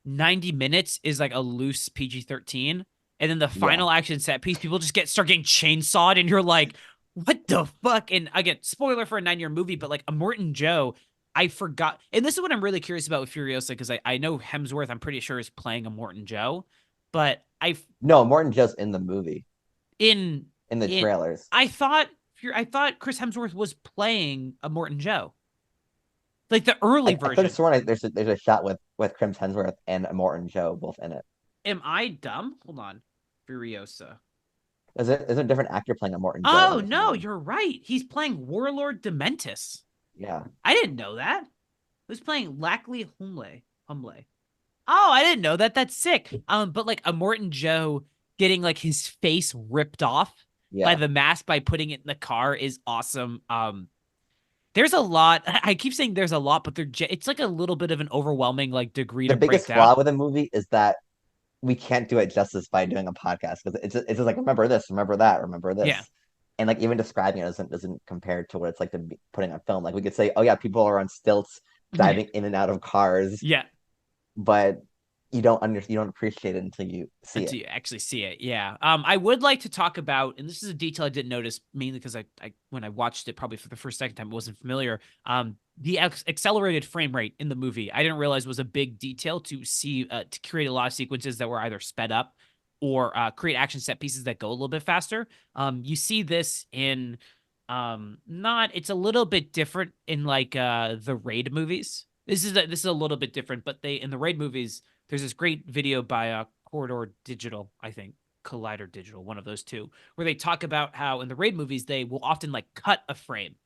90 minutes is like a loose PG-13. And then the final action set piece, people just start getting chainsawed, and you're like, what the fuck? And again, spoiler for a 9-year movie, but like Immortan Joe, I forgot. And this is what I'm really curious about with Furiosa, because I know Hemsworth, I'm pretty sure, is playing Immortan Joe. But No, Immortan Joe's in the movie. In the trailers. I thought Chris Hemsworth was playing Immortan Joe. Like the early version. I could have sworn there's a shot with Chris Hemsworth and Immortan Joe both in it. Am I dumb? Hold on. Furiosa. Is it a different actor playing Immortan Joe? Oh, no, you're right. He's playing Warlord Dementis. Yeah. I didn't know that. Who's playing Lackley Humley? Oh, I didn't know that. That's sick. But like Immortan Joe getting like his face ripped off by Yeah. the mask by putting it in the car is awesome. There's a lot. I keep saying there's a lot, but it's like a little bit of an overwhelming like degree The to break biggest down. flaw with the movie is that we can't do it justice by doing a podcast because it's just like remember this, remember that, remember Yeah. this, and like even describing it doesn't compare to what it's like to be putting on film. Like we could say, oh yeah, people are on stilts driving in and out of cars, Yeah. but you don't appreciate it until you see Until it. you actually see it. Yeah. I would like to talk about, and this is a detail I didn't notice mainly because I when I watched it probably for the second time, it wasn't familiar. The accelerated frame rate in the movie, I didn't realize was a big detail to see to create a lot of sequences that were either sped up or create action set pieces that go a little bit faster. You see this in not it's a little bit different in like the Raid movies. This is a little bit different, but they in the Raid movies there's this great video by Corridor Digital, I think, Collider Digital, one of those two, where they talk about how in the Raid movies they will often like cut a frame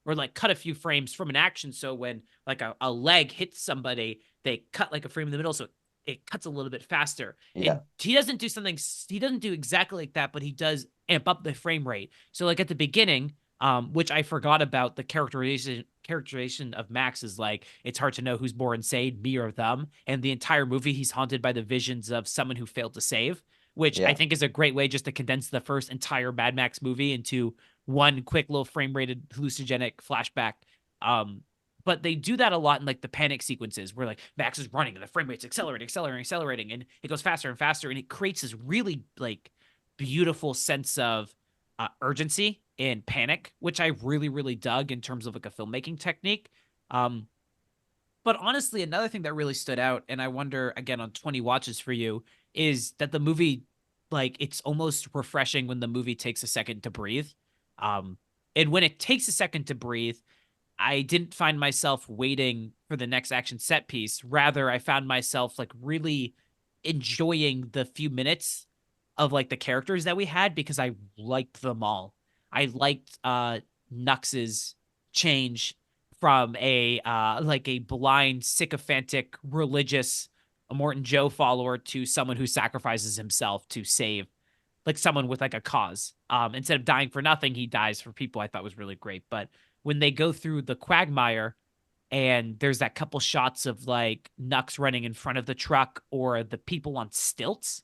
or like cut a few frames from an action. So when like a leg hits somebody, they cut like a frame in the middle so it cuts a little bit faster. Yeah, And he doesn't do exactly like that, but he does amp up the frame rate. So like at the beginning, which I forgot about the characterization of Max is like it's hard to know who's more insane, me or them. And the entire movie, he's haunted by the visions of someone who failed to save, which I yeah, think is a great way just to condense the first entire Mad Max movie into one quick little frame rated hallucinogenic flashback. But they do that a lot in like the panic sequences where like Max is running and the frame rate's accelerating, and it goes faster and faster, and it creates this really like beautiful sense of urgency and panic, which I really, really dug in terms of like a filmmaking technique. Um, but honestly, another thing that really stood out, and I wonder again on 20 watches for you, is that the movie, like, it's almost refreshing when the movie takes a second to breathe. Um, and when it takes a second to breathe, I didn't find myself waiting for the next action set piece. Rather, I found myself like really enjoying the few minutes of like the characters that we had because I liked them all. I liked Nux's change from a like a blind sycophantic religious Morton Joe follower to someone who sacrifices himself to save like someone with like a cause. Instead of dying for nothing, he dies for people. I thought was really great. But when they go through the quagmire and there's that couple shots of like Nux running in front of the truck or the people on stilts,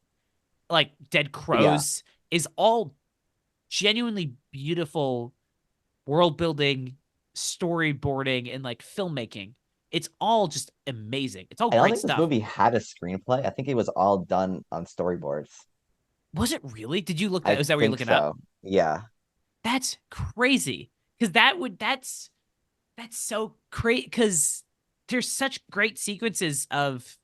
like dead yeah. crows, is all genuinely beautiful world building, storyboarding, and like filmmaking. It's all just amazing. It's all I don't great think this stuff. movie had a screenplay. I think it was all done on storyboards. Was it really? Did you look that? I Is that what you're think looking up? so. Yeah. That's crazy. Because that's so great. Because there's such great sequences of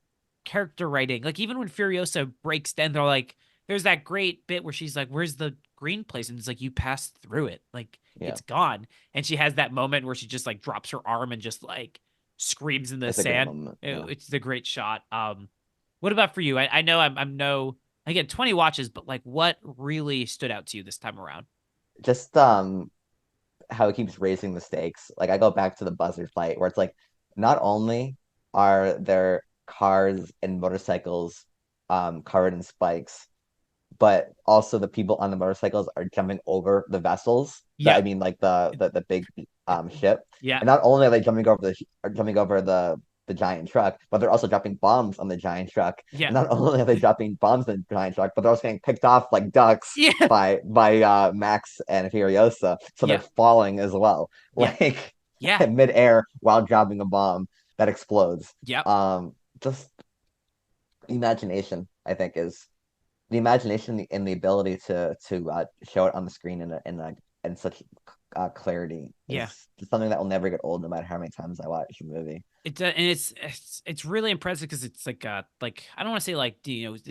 character writing. Like even when Furiosa breaks down, they're like, there's that great bit where she's like, "Where's the green place?" And it's like you passed through it. Like Yeah. it's gone. And she has that moment where she just like drops her arm and just like screams in the It's a great sand. moment. Yeah. It's the great shot. What about for you? I know I'm no again 20 watches, but like what really stood out to you this time around? Just how it keeps raising the stakes. Like I go back to the buzzard fight where it's like not only are there cars and motorcycles covered in spikes, but also the people on the motorcycles are jumping over the vessels. I Yep. mean like the big ship. Yeah. And not only are they jumping over the giant truck, but they're also dropping bombs on the giant truck. Yeah. And not only are they dropping bombs on the giant truck, but they're also getting picked off like ducks Yeah. by Max and Furiosa. So they're Yeah. falling as well. Yeah. Like Yeah. midair while dropping a bomb that explodes. Yep. Just imagination, I think, is the imagination and the ability to show it on the screen in such clarity Yeah. is something that will never get old, no matter how many times I watch a movie. And it's really impressive because it's like I don't want to say like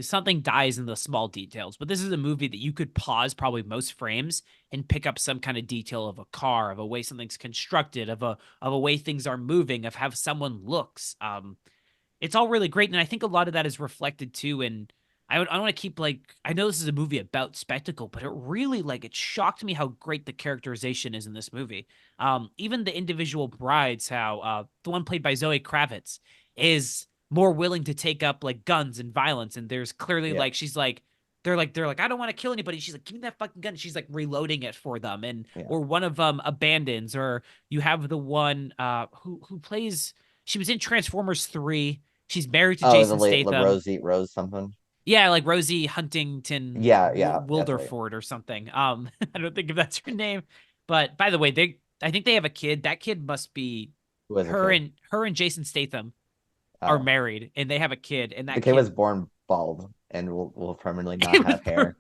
something dies in the small details, but this is a movie that you could pause probably most frames and pick up some kind of detail of a car, of a way something's constructed, of a way things are moving, of how someone looks. It's all really great, and I think a lot of that is reflected too in I don't want to keep like I know this is a movie about spectacle, but it really like it shocked me how great the characterization is in this movie. Even the individual brides, how the one played by Zoe Kravitz is more willing to take up like guns and violence, and there's clearly Yeah. like she's like they're like, I don't want to kill anybody. She's like, give me that fucking gun. She's like reloading it for them, and Yeah. or one of them abandons, or you have the one who plays. She was in Transformers 3. She's married to Oh, Jason Statham. Rose something. Yeah, like Rosie Huntington Yeah, that's right. Wilderford or something. I don't think if that's her name. But by the way, I think they have a kid. That kid must be Who was the her kid? and Jason Statham are Oh, married, and they have a kid, and the that kid was kid born bald and will permanently not have hair,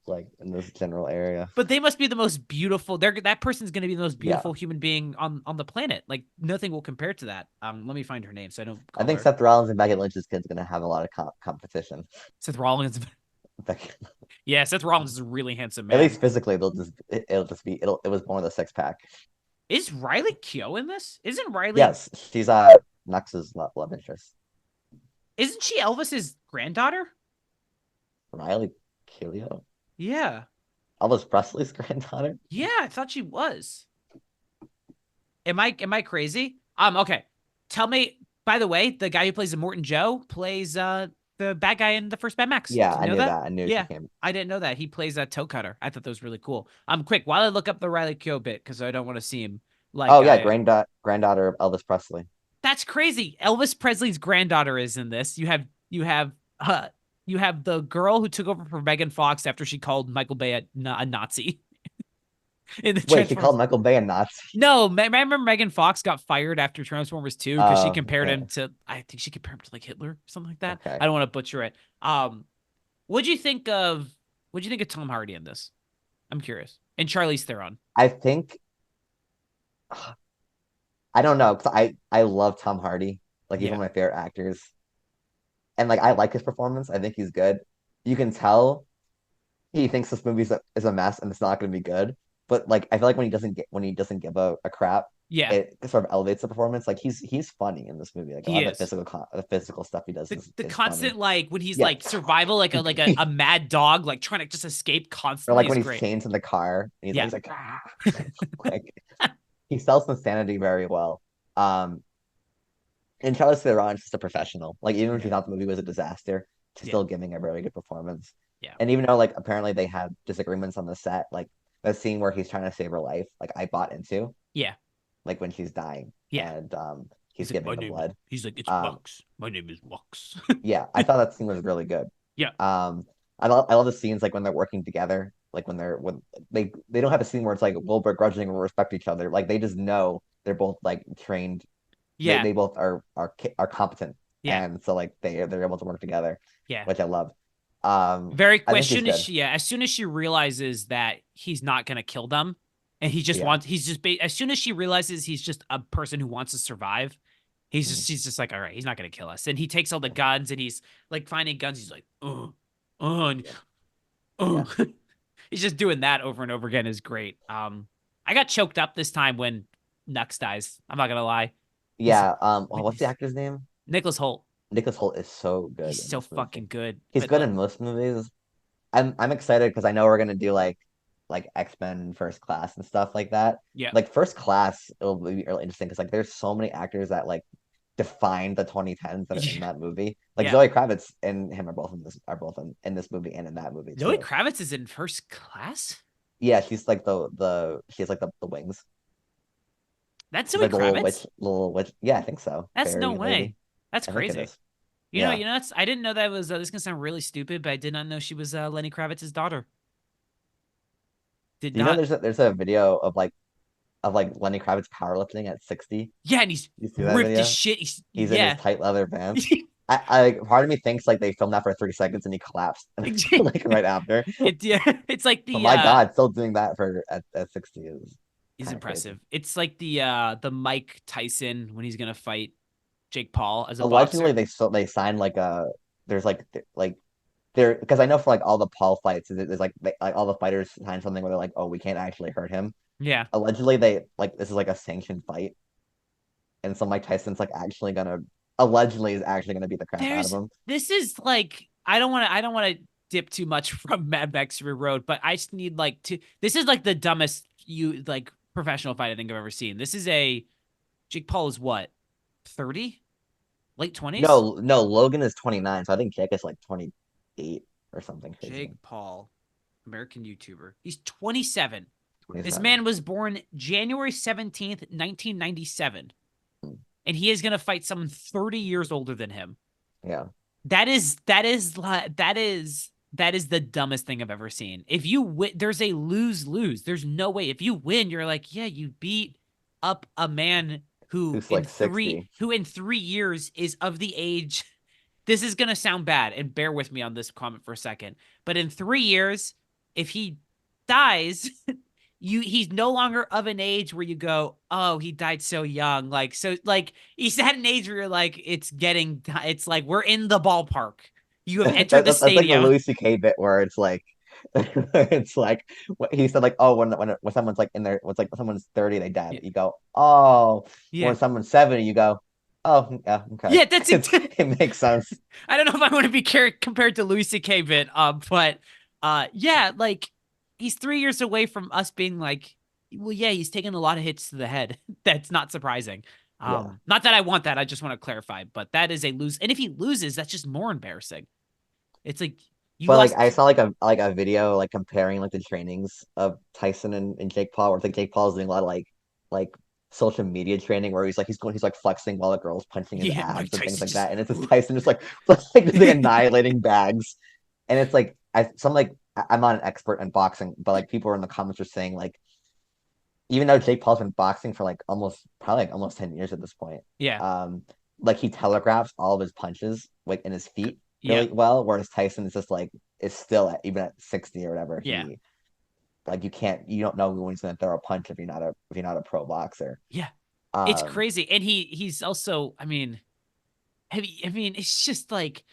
like in this general area. But they must be the most beautiful. That person's going to be the most Yeah. beautiful human being on the planet. Like nothing will compare to that. Let me find her name so I don't I call think her Seth Rollins and Becky Lynch's kid's gonna have a lot of competition. Seth Rollins. Yeah, Seth Rollins is a really handsome man. At least physically, it was born with a 6-pack. Is Riley Keough in this? Isn't Riley? Yes, she's Knox's love interest. Isn't she Elvis's granddaughter? Riley Keough, Yeah. Elvis Presley's granddaughter. Yeah, I thought she was. Am I crazy? Okay. Tell me. By the way, the guy who plays Immortan Joe plays the bad guy in the first Mad Max. Yeah, Did you I know knew that. that. I knew Yeah, she came. I didn't know that. He plays a toe cutter. I thought that was really cool. Quick, while I look up the Riley Keough bit because I don't want to see him like. Oh yeah, granddaughter of Elvis Presley. That's crazy. Elvis Presley's granddaughter is in this. You have the girl who took over for Megan Fox after she called Michael Bay a Nazi. In the Wait, she called Michael Bay a Nazi? No, remember Megan Fox got fired after Transformers 2 because she compared okay. him to, I think she compared him to like Hitler or something like that. Okay. I don't want to butcher it. What'd you think of Tom Hardy in this? I'm curious. And Charlize Theron. I think I don't know, because I love Tom Hardy. Like he's one of my favorite actors. And like I like his performance. I think he's good. You can tell he thinks this movie is a mess and it's not going to be good. But like I feel like when he doesn't give a crap, Yeah, it sort of elevates the performance. Like he's funny in this movie. Like a he lot of is. the physical stuff he does The is constant funny. like when he's Yeah. like survival, like a mad dog, like trying to just escape Or constantly. like when is he's great. chained to the car and Yeah. he's like like he sells insanity very well. And Charlize Theron's just a professional. Like even if she thought the movie was a disaster, she's still giving a very good performance. Yeah. And even though like apparently they had disagreements on the set, like the scene where he's trying to save her life, like I bought into. Yeah. Like when she's dying. Yeah. And he's like, giving the blood. He's like, it's Wax. My name is Wax. Yeah, I thought that scene was really good. Yeah. I love the scenes like when they're working together, like when they don't have a scene where it's like we'll begrudgingly respect each other. Like they just know they're both like trained. Yeah. They both are competent. Yeah. And so like they're able to work together. Yeah. Which I love. Very quick. As soon as she realizes that he's not gonna kill them, and he just wants, as soon as she realizes he's just a person who wants to survive, she's just like, all right, he's not gonna kill us. And he takes all the guns and he's like finding guns. He's like, he's just doing that over and over again is great. I got choked up this time when Nux dies. I'm not gonna lie. Yeah. What's the actor's name? Nicholas Hoult. Nicholas Hoult is so good. He's so fucking good. He's good in most movies. I'm excited because I know we're gonna do like X-Men First Class and stuff like that. Yeah. Like First Class, it'll be really interesting because like there's so many actors that like define the 2010s that are in that movie. Like Zoe Kravitz and him are both in this movie and in that movie. Zoe Kravitz is in First Class? Yeah, she's like the wings. That's Zoe Kravitz? Little witch. Yeah, I think so. That's no way. Lady. That's crazy. You know, I didn't know that was, this is going to sound really stupid, but I did not know she was Lenny Kravitz's daughter. You know there's a video of Lenny Kravitz powerlifting at 60? Yeah, and he's ripped as shit. He's in his tight leather pants. I part of me thinks like they filmed that for 3 seconds and he collapsed like right after. It's like the oh my God, still doing that at 60 is impressive. crazy. It's like the Mike Tyson when he's gonna fight Jake Paul as a allegedly boxer. they signed like a there's like there because I know for like all the Paul fights there's like all the fighters sign something where they're like, oh, we can't actually hurt him. Yeah. Allegedly they like this is like a sanctioned fight, and so Mike Tyson's like allegedly is actually gonna beat the crap out of him. This is like I don't want to dip too much from Mad Max Fury Road, but I just need this is like the dumbest professional fight I think I've ever seen. This is Jake Paul is what? 30? Late 20s? No, Logan is 29, so I think Jake is like 28 or something crazy. Jake Paul, American YouTuber. He's 27. This 27. man was born January 17th, 1997. And he is going to fight someone 30 years older than him. Yeah. That is the dumbest thing I've ever seen. If you win, there's a lose-lose. There's no way. If you win, you're like, yeah, you beat up a man Who's like 60. who in 3 years is of the age. This is gonna sound bad, and bear with me on this comment for a second. But in 3 years, if he dies, he's no longer of an age where you go, oh, he died so young. Like, he's at an age where you're like, it's like we're in the ballpark. You have entered the That's like the stadium. Louis C.K. bit where it's like, it's like what he said, like, oh, when someone's like in their, when someone's 30, they die. Yeah. You go, oh, Yeah. when someone's 70, you go, oh, yeah, okay. Yeah, that's it makes sense. I don't know if I want to be compared to Louis C.K. bit, but yeah, like he's 3 years away from us being like, well, yeah, he's taken a lot of hits to the head. That's not surprising. Yeah. Not that I want that. I just want to clarify, but that is a lose. And if he loses, that's just more embarrassing. It's like you But lost. like I saw like a video like comparing like the trainings of Tyson and Jake Paul, where it's like Jake Paul's doing a lot of like social media training where he's like flexing while the girl's punching his Yeah, Mike abs and things Tyson like just- that. And it's just Tyson just like annihilating bags. And it's like I'm not an expert in boxing, but like people in the comments are saying like even though Jake Paul's been boxing for like almost 10 years at this point, Yeah. like he telegraphs all of his punches like in his feet really Yeah. well, whereas Tyson is just like is still even at 60 or whatever. Yeah. Like you don't know when he's gonna throw a punch if you're not a pro boxer. Yeah. It's Um, crazy. And he's also, I mean, it's just like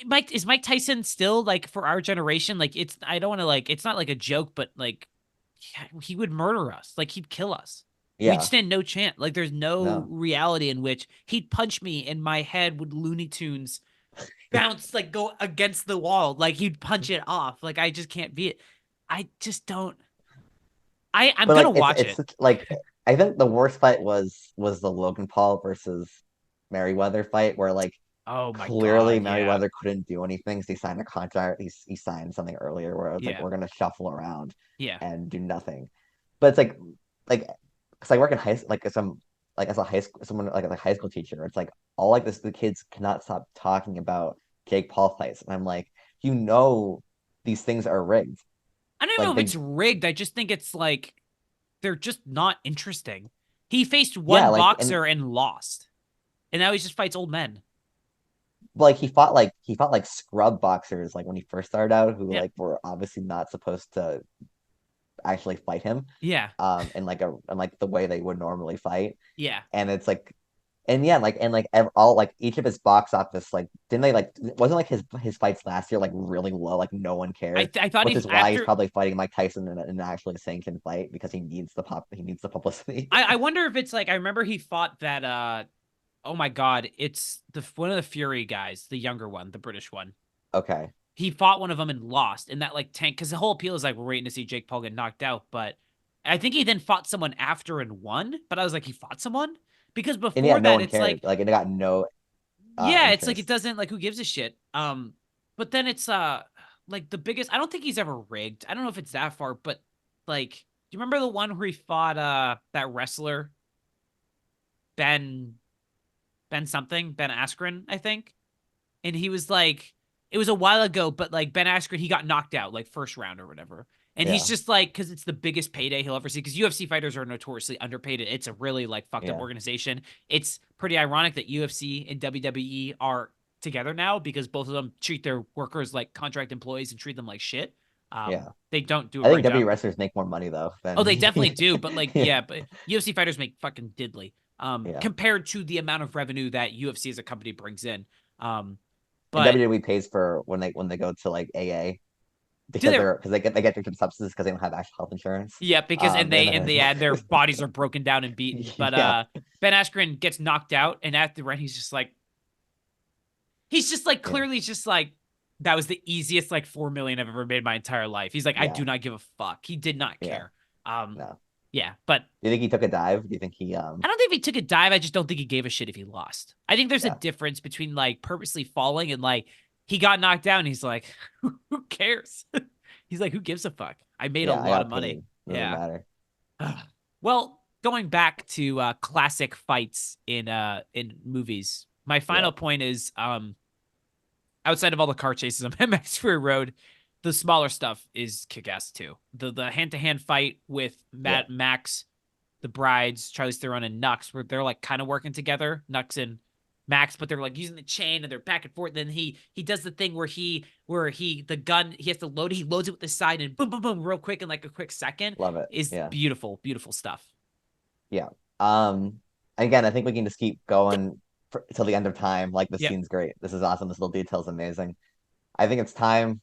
Mike Tyson still like for our generation, like I don't want to like it's not like a joke, but like he would murder us. Like he'd kill us. We'd Yeah, stand no chance. Like there's no no. reality in which he'd punch me and my head would Looney Tunes bounce like go against the wall. Like he'd punch it off. Like I just can't be it. I just don't. I'm But gonna like watch it's it. like I think the worst fight was the Logan Paul versus Merriweather fight where like Oh my clearly God, yeah. Merriweather couldn't do anything. So he signed a contract. He signed something earlier where it was like Yeah. we're gonna shuffle around Yeah. and do nothing. But it's like because I work in high like some like as a high school someone like as a high school teacher. It's like all like this the kids cannot stop talking about Jake Paul fights, and I'm like, these things are rigged. I don't Like know if they it's rigged. I just think it's like they're just not interesting. He faced yeah one like boxer and lost. And now he just fights old men. like he fought like scrub boxers like when he first started out who Yeah. like were obviously not supposed to actually fight him Yeah. in like the way they would normally fight. Yeah. And it's like and yeah all like each of his box office like didn't they like wasn't like his fights last year like really low, like no one cared, I thought which he is why he's after probably fighting Mike Tyson in an actually sanctioned fight because he needs the publicity. I wonder if it's like I remember he fought that oh my God, it's one of the Fury guys, the younger one, the British one. Okay. He fought one of them and lost in that like tank because the whole appeal is like we're waiting to see Jake Paul get knocked out, but I think he then fought someone after and won. But I was like, he fought someone because before And yeah, no that one it's cared. Like it got no yeah, it's like it interest. doesn't like who gives a shit. But then it's like the biggest. I don't think he's ever rigged. I don't know if it's that far, but like, do you remember the one where he fought that wrestler Ben something Ben Askren, I think, and he was like it was a while ago, but like Ben Askren, he got knocked out like first round or whatever. And he's Yeah. just like, because it's the biggest payday he'll ever see. Because UFC fighters are notoriously underpaid. It's a really like fucked up Yeah. organization. It's pretty ironic that UFC and WWE are together now because both of them treat their workers like contract employees and treat them like shit. Yeah. They don't do a I think great W job. wrestlers make more money though than Oh, they definitely do. But like, Yeah. yeah, but UFC fighters make fucking diddly. Yeah. Compared to the amount of revenue that UFC as a company brings in. And But WWE pays for when they go to like AA because they- they get different subsidies because they don't have actual health insurance. yeah, because and then in the ad their bodies are broken down and beaten. But Yeah. Ben Askren gets knocked out, and at the end he's just like clearly just like that was the easiest like 4 million I've ever made in my entire life. He's like, I Yeah. do not give a fuck. He did not Yeah. care. No. Yeah, but Do you think he took a dive? Do you think he I don't think if he took a dive. I just don't think he gave a shit if he lost. I think there's Yeah. a difference between like purposely falling and like he got knocked down. He's like, who cares? He's like, who gives a fuck? I made a Yeah, I lot of got money. paid. Doesn't Yeah. matter. Well, going back to classic fights in movies, my final Yeah. point is outside of all the car chases on Mad Max Fury Road, the smaller stuff is kick-ass too. The hand-to-hand fight with Yeah. Max, the brides, Charlize Theron, and Nux, where they're like kind of working together, Nux and Max, but they're like using the chain and they're back and forth. Then he does the thing where the gun, he has to load it, he loads it with the side and boom, boom, boom, real quick in like a quick second. Love it. Is Yeah. beautiful, beautiful stuff. Yeah. Again, I think we can just keep going till the end of time. Like, the Yep. scene's great. This is awesome. This little detail's amazing. I think it's time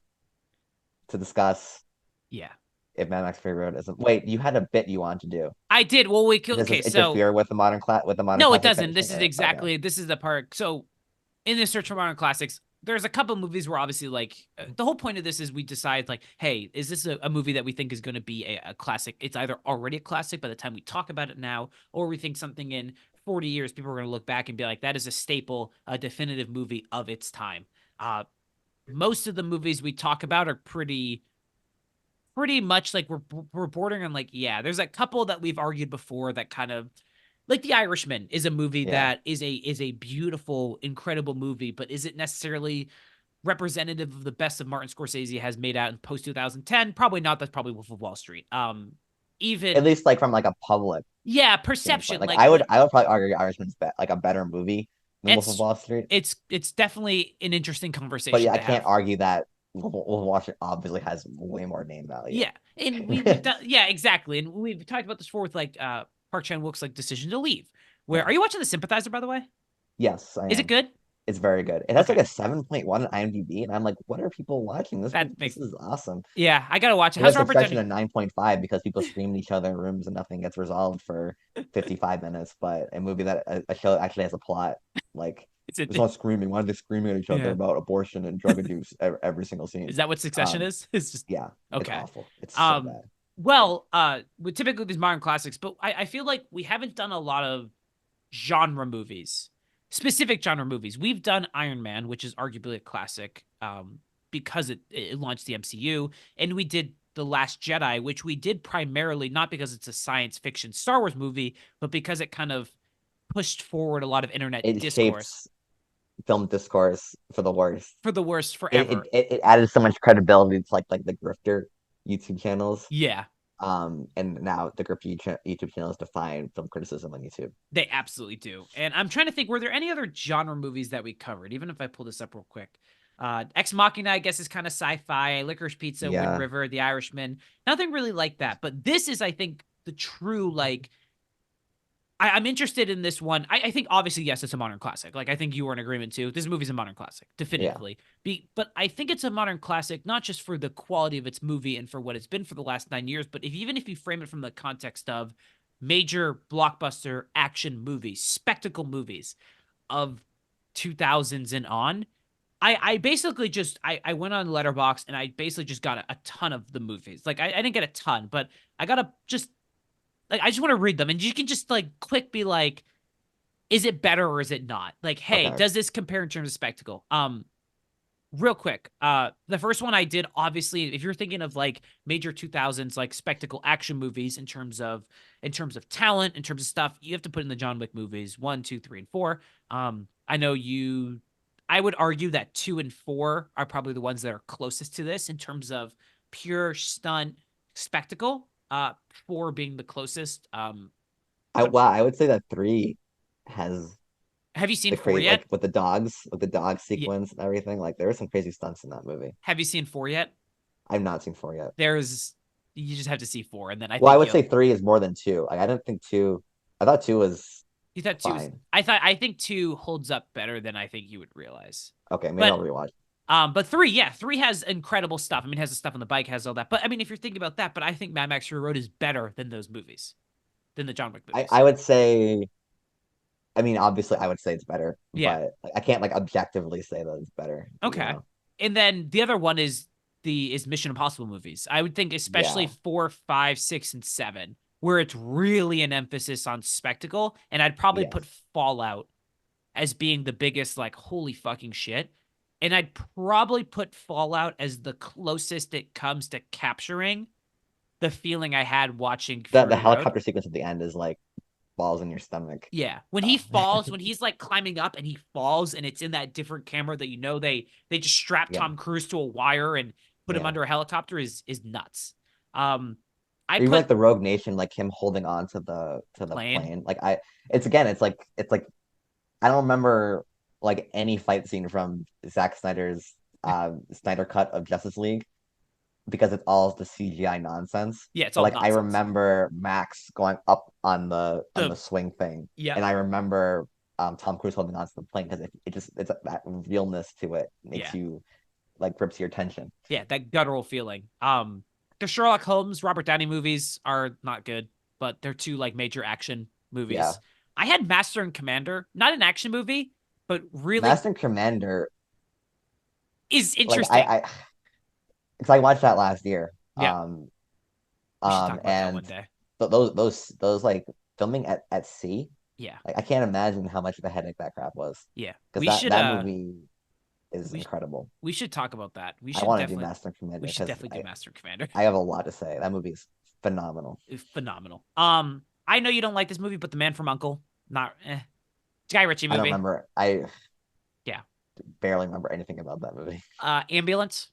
to discuss Yeah. if Mad Max Fury Road isn't. Wait, you had a bit you wanted to do. I did. Well, Does okay, this so interfere with the modern no, it classic doesn't. type This thing, is or- exactly this is the part. So in the search for modern classics, there's a couple movies where obviously like the whole point of this is we decide like, hey, is this a movie that we think is going to be a classic? It's either already a classic by the time we talk about it now, or we think something in 40 years people are going to look back and be like, that is a staple, a definitive movie of its time. Most of the movies we talk about are pretty much like we're bordering on like, yeah, there's a couple that we've argued before that kind of like The Irishman is a movie Yeah. that is a beautiful, incredible movie, but is it necessarily representative of the best of Martin Scorsese has made out in post 2010? Probably not. That's probably Wolf of Wall Street. Even At least like from like a public yeah, standpoint. perception. Like, Like I would probably argue Irishman's like a better movie than Wolf of it's Wall Street. it's definitely an interesting conversation. But yeah, I to can't have. argue that Wolf of Wall Street obviously has way more name value. Yeah, and we've done yeah, exactly, and we've talked about this before with like Park Chan Wook's like Decision to Leave. Where Yeah. are you watching The Sympathizer, by the way? Yes, I Is it am. good? It's very good. It has Okay. like a 7.1 on IMDb, and I'm like, what are people watching? This That makes is awesome. yeah, I gotta watch it. It How's has Robert obsession Downey? at 9.5 because people scream at each other in rooms and nothing gets resolved for 55 minutes. But a movie that a show that actually has a plot, like Is it there's no screaming. Why are they screaming at each other Yeah. about abortion and drug abuse every single scene? is that what Succession Um, is? It's just Yeah, it's okay. awful. It's so Um, bad. Well, with typically these modern classics, but I feel like we haven't done a lot of genre movies, specific genre movies. We've done Iron Man, which is arguably a classic, because it launched the MCU, and we did The Last Jedi, which we did primarily not because it's a science fiction Star Wars movie, but because it kind of pushed forward a lot of internet It discourse shapes film discourse for the worst. for the worst forever. It added so much credibility to like the grifter YouTube channels. Yeah, And now the grifter YouTube channels define film criticism on YouTube. they absolutely do. And I'm trying to think, were there any other genre movies that we covered? Even if I pull this up real quick. Ex Machina, I guess, is kind of sci-fi. Licorice Pizza, Yeah. Wind River, The Irishman. Nothing really like that. But this is, I think, the true, like, I'm interested in this one. I think, obviously, yes, it's a modern classic. Like, I think you were in agreement, too. This movie's a modern classic, definitively. But I think it's a modern classic, not just for the quality of its movie and for what it's been for the last 9 years, but even if you frame it from the context of major blockbuster action movies, spectacle movies of 2000s and on, I basically just I went on Letterboxd and I basically just got a ton of the movies. Like I didn't get a ton, but I got just like I just want to read them, and you can just like click be like, is it better or is it not? Like, hey, Okay. does this compare in terms of spectacle? Real quick, the first one I did, obviously, if you're thinking of like major 2000s like spectacle action movies in terms of talent, in terms of stuff, you have to put in the John Wick movies 1, 2, 3, and 4. I know I would argue that 2 and 4 are probably the ones that are closest to this in terms of pure stunt spectacle. 4 being the closest. I would say that 3 has Have you seen the 4 crazy, yet? like with the dog sequence and everything. Like there were some crazy stunts in that movie. Have you seen 4 yet? I've not seen 4 yet. You just have to see 4, and then I Well, I think would say 3 is more than 2. Like I didn't think 2. I thought 2 was you thought 2 fine. I think 2 holds up better than I think you would realize. Okay, maybe But- I'll rewatch. But 3 has incredible stuff. I mean, it has the stuff on the bike, has all that. But I mean, if you're thinking about that, but I think Mad Max Fury Road is better than those movies, than the John Wick movies. I would say. I mean, obviously, I would say it's better. Yeah. But like, I can't like objectively say that it's better. Okay. You know? And then the other one is Mission Impossible movies. I would think especially Yeah. 4, 5, 6, and 7, where it's really an emphasis on spectacle. And I'd probably Yes. put Fallout as being the biggest, like, holy fucking shit. And I'd probably put Fallout as the closest it comes to capturing the feeling I had watching The Fury Road. helicopter sequence at the end is like balls in your stomach. Yeah. When he falls, when he's like climbing up and he falls and it's in that different camera that they just strap Yeah. Tom Cruise to a wire and put him Yeah. under a helicopter is nuts. I Even put like the Rogue Nation, like him holding on to the plane. Like it's like I don't remember like any fight scene from Zack Snyder's Snyder cut of Justice League because it's all the CGI nonsense. Yeah, it's But all like I nonsense. remember Max going up on the swing thing. Yeah. And I remember Tom Cruise holding on to the plane because it's that realness to it makes you like grips your attention. Yeah, that guttural feeling. The Sherlock Holmes, Robert Downey movies are not good, but they're two like major action movies. Yeah. I had Master and Commander, not an action movie, but really Master and Commander is interesting. Like because I watched that last year. Yeah. We should talk about that one day. Those like filming at sea. Yeah. Like I can't imagine how much of a headache that crap was. Yeah. Because that movie is incredible. We should talk about that. I want to do Master and Commander. We should definitely do Master and Commander. I have a lot to say. That movie is phenomenal. It's phenomenal. I know you don't like this movie, but The Man from U.N.C.L.E. Not Guy Ritchie movie. I don't remember. I barely remember anything about that movie. Ambulance.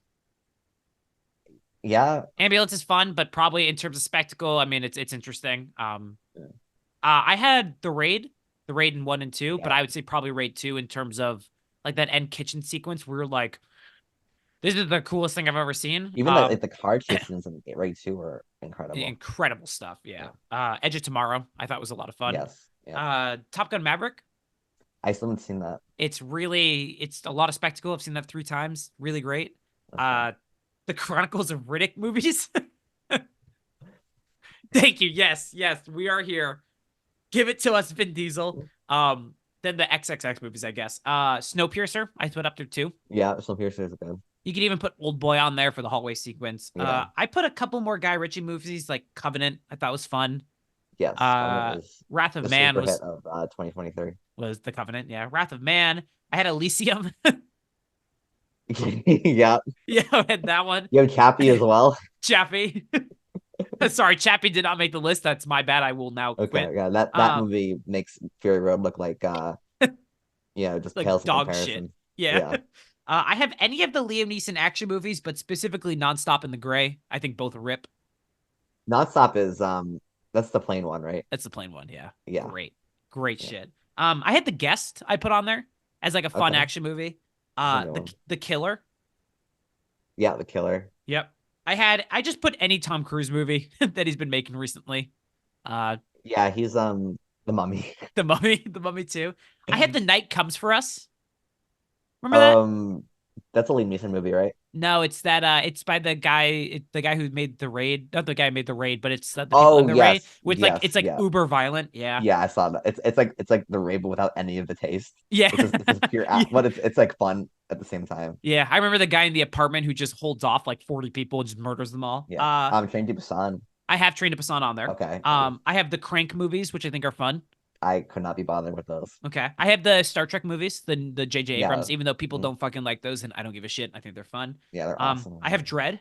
Yeah. Ambulance is fun, but probably in terms of spectacle, I mean, it's interesting. I had the raid in 1 and 2, but I would say probably raid 2 in terms of like that end kitchen sequence where you're like, this is the coolest thing I've ever seen. Even like the car chases in raid 2 were incredible. Incredible stuff. Yeah. Edge of Tomorrow, I thought was a lot of fun. Yes. Yeah. Top Gun Maverick. I still haven't seen that. It's a lot of spectacle. I've seen that 3 times. Really great. Okay. The Chronicles of Riddick movies. Thank you. Yes, we are here. Give it to us, Vin Diesel. Then the XXX movies, I guess. Snowpiercer, I put up there too. Yeah, Snowpiercer is good. You could even put Old Boy on there for the hallway sequence. Yeah. I put a couple more Guy Ritchie movies like Covenant. I thought was fun. Yes. Wrath of Man was hit of 2023. Was the Covenant? Yeah, Wrath of Man. I had Elysium. Yeah. Yeah, I had that one. You have Chappie as well. Chappie. Sorry, Chappie did not make the list. That's my bad. I will now quit. Okay, yeah, that movie makes Fury Road look like just like pales in dog comparison. shit. Yeah. I have any of the Liam Neeson action movies, but specifically Nonstop and The Gray. I think both rip. Nonstop is that's the plain one, right? That's the plain one, yeah. Yeah. Great shit. I had The Guest I put on there as like a fun action movie. The Killer. Yeah, The Killer. Yep. I just put any Tom Cruise movie that he's been making recently. Yeah, he's The Mummy. The Mummy too. I had The Night Comes for Us. Remember that? That's a Liam Neeson movie, right? No, it's that. It's by the guy who made The Raid. Not the guy who made The Raid, but it's the people in The Raid. With yes, it's uber violent. Yeah. Yeah, I saw that. It's like The Raid, but without any of the taste. Yeah. It's just pure, but it's like fun at the same time. Yeah, I remember the guy in the apartment who just holds off like 40 people and just murders them all. Yeah. Train to Busan. I have Train to Busan on there. Okay. I have the Crank movies, which I think are fun. I could not be bothered with those. Okay. I have the Star Trek movies, the J.J. Abrams, even though people Mm-hmm. don't fucking like those, and I don't give a shit. I think they're fun. Yeah, they're awesome. I have Dread.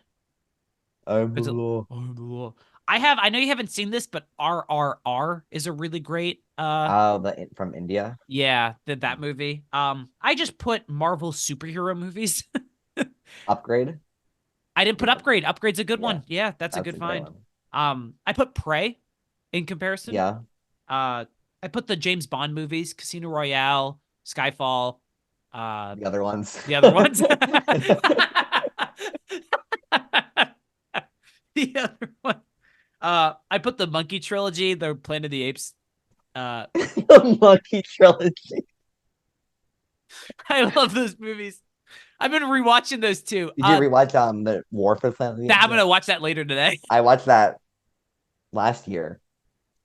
I'm the law. I know you haven't seen this, but RRR is a really great from India. Yeah, that movie. I just put Marvel superhero movies. Upgrade. I didn't put Upgrade. Upgrade's a good one. Yeah, that's a good find. I put Prey in comparison. Yeah. I put the James Bond movies, Casino Royale, Skyfall. The other ones. The other ones. The other one. I put the Monkey Trilogy, the Planet of the Apes. The Monkey Trilogy. I love those movies. I've been rewatching those too. Did you rewatch the War for the Planet of the Apes? I'm gonna watch that later today. I watched that last year.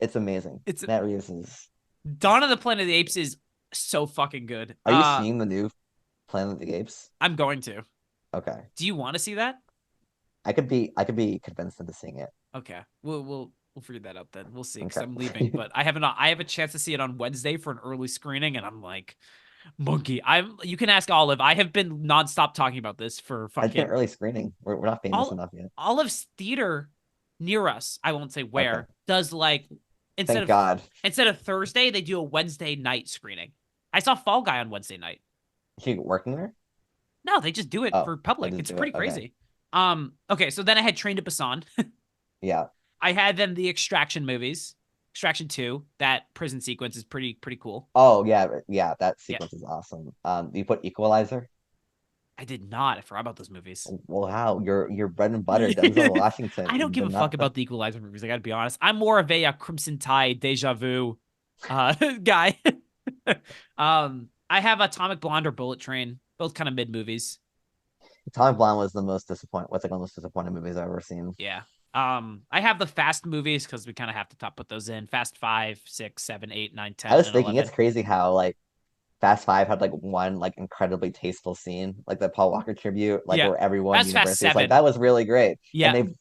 It's amazing. Matt Reeves is. Dawn of the Planet of the Apes is so fucking good. Are you seeing the new Planet of the Apes? I'm going to. Okay. Do you want to see that? I could be convinced into seeing it. Okay. We'll figure that out then. We'll see. Because Okay. I'm leaving, but I have a chance to see it on Wednesday for an early screening, and I'm like, Monkey. You can ask Olive. I have been nonstop talking about this for It's been fucking early screening. We're not famous enough yet. Olive's theater near us. I won't say where. Okay. Does like Thank God. instead of Thursday, they do a Wednesday night screening. I saw Fall Guy on Wednesday night. Is she working there? No, they just do it Oh, for they public. just It's do it. pretty Okay. crazy. Okay, so then I had Train to Busan. Yeah. I had then the Extraction movies. Extraction 2, that prison sequence is pretty cool. Oh yeah, yeah. That Yeah. sequence is awesome. You put Equalizer. I did not. I forgot about those movies. Well, how your bread and butter, Denzel Washington. I don't give a fuck about the Equalizer movies. I gotta be honest. I'm more of a Crimson Tide, Deja Vu, guy. I have Atomic Blonde or Bullet Train, both kind of mid movies. Atomic Blonde was the most disappointing. What's like one of the most disappointing movies I've ever seen. Yeah. I have the Fast movies because we kind of have to put those in. Fast 5, 6, 7, 8, 9, 10. I was and thinking 11. it's crazy how like Fast Five had like one like incredibly tasteful scene, like the Paul Walker tribute, like Yeah. where everyone Fast university is 7. like that was really great. Yeah. And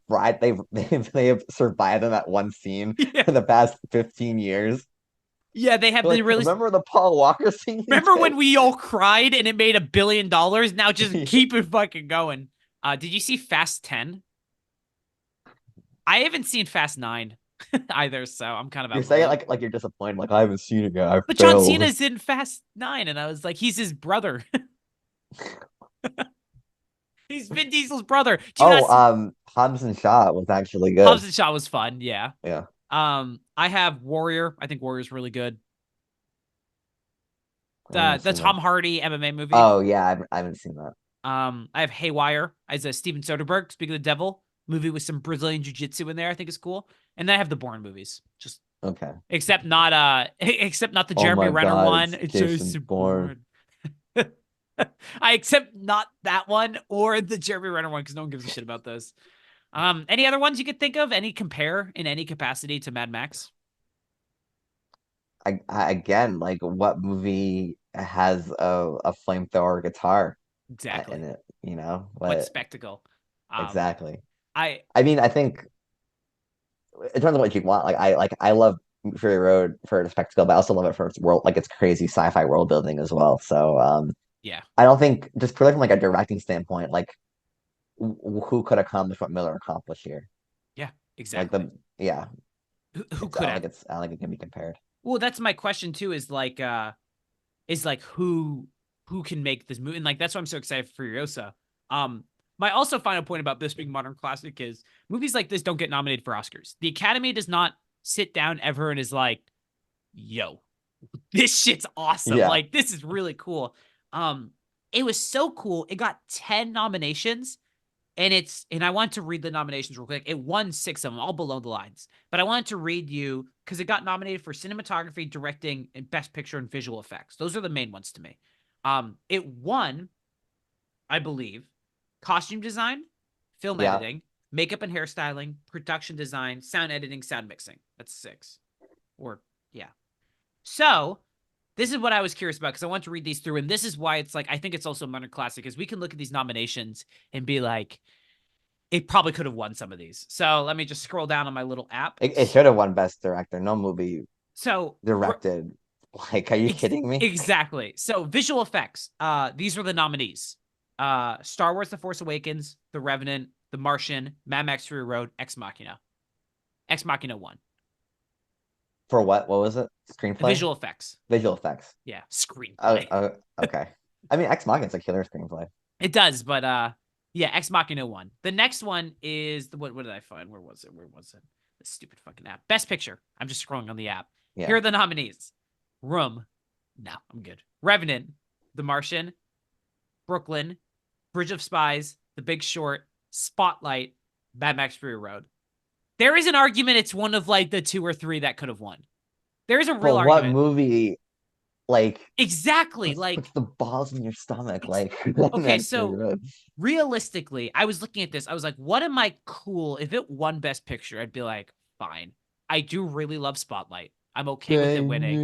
they've survived in that one scene Yeah. for the past 15 years. Yeah, they have Like, the really. remember the Paul Walker scene? Remember when we all cried and it made $1 billion? Now just keep it fucking going. Did you see Fast 10? I haven't seen Fast 9 either, so I'm kind of out. You're saying it like you're disappointed, like I haven't seen it yet. But John Cena's in Fast 9, and I was like, he's his brother. He's Vin Diesel's brother. Hobbs and Shaw was actually good. Hobbs and Shaw was fun, yeah. Yeah. I have Warrior. I think Warrior's really good. I haven't The seen Tom that. Hardy MMA movie. Oh yeah, I haven't seen that. I have Haywire as a Steven Soderbergh, Speaking of the Devil, movie with some Brazilian jiu-jitsu in there. I think is cool. And then I have the Bourne movies. Just Okay. except not the Oh Jeremy my Renner God, one. it's It's Jason Jason Bourne. Bourne. I accept not that one or the Jeremy Renner one because no one gives a shit about those. Any other ones you could think of? Any compare in any capacity to Mad Max? I again, like what movie has a flamethrower guitar Exactly. in it? You know, What spectacle? Exactly. I mean, I think in terms of what you want, I love Fury Road for the spectacle, but I also love it for its world, like its crazy sci-fi world building as well. So yeah. I don't think just purely from like a directing standpoint, like who could accomplish what Miller accomplished here? Yeah, exactly. Like yeah, who could have? I don't think it can be compared. Well, that's my question too. Is like who can make this movie? And like that's why I'm so excited for Furiosa. My also final point about this being modern classic is movies like this don't get nominated for Oscars. The Academy does not sit down ever and is like, "Yo, this shit's awesome! Yeah. Like this is really cool." It was so cool. It got 10 nominations. And I want to read the nominations real quick. It won 6 of them, all below the lines. But I wanted to read you because it got nominated for cinematography, directing, and best picture and visual effects. Those are the main ones to me. It won, I believe, costume design, film editing, makeup and hairstyling, production design, sound editing, sound mixing. That's 6. Yeah. So this is what I was curious about because I want to read these through. And this is why it's like, I think it's also a modern classic is we can look at these nominations and be like, it probably could have won some of these. So let me just scroll down on my little app. It should have won Best Director. No movie directed. Like, are you kidding me? Exactly. So visual effects. These are the nominees. Star Wars: The Force Awakens, The Revenant, The Martian, Mad Max Fury Road, Ex Machina. Ex Machina won. For what? What was it? Screenplay? Visual effects. Visual effects. Yeah, screenplay. Okay. I mean, Ex Machina's a killer screenplay. It does, but yeah, Ex Machina won. The next one is what did I find? Where was it? This stupid fucking app. Best Picture. I'm just scrolling on the app. Yeah. Here are the nominees. Room. No, I'm good. Revenant, The Martian, Brooklyn, Bridge of Spies, The Big Short, Spotlight, Mad Max Fury Road. There is an argument it's one of like the 2 or 3 that could have won. There is a real argument. What movie, like exactly, like puts the balls in your stomach, like okay, so realistically, I was looking at this. I was like, what am I cool? If it won Best Picture, I'd be like, fine. I do really love Spotlight. I'm okay with it winning.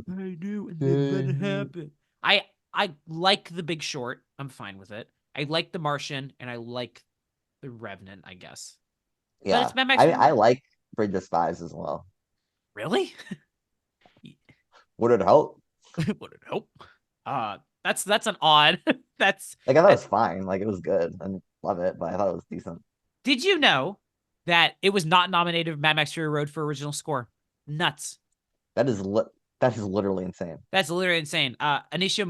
I knew, and then let it happen. I like The Big Short. I'm fine with it. I like The Martian, and I like The Revenant, I guess. Yeah, but it's Mad Max I like Bridge of Spies as well. Really? Would it help? Would it help? That's an odd. That's Like I thought it that, was fine. Like it was good. I didn't love it, but I thought it was decent. did you know that it was not nominated for Mad Max Fury Road for original score? Nuts. That is that is literally insane. That's literally insane. Ennio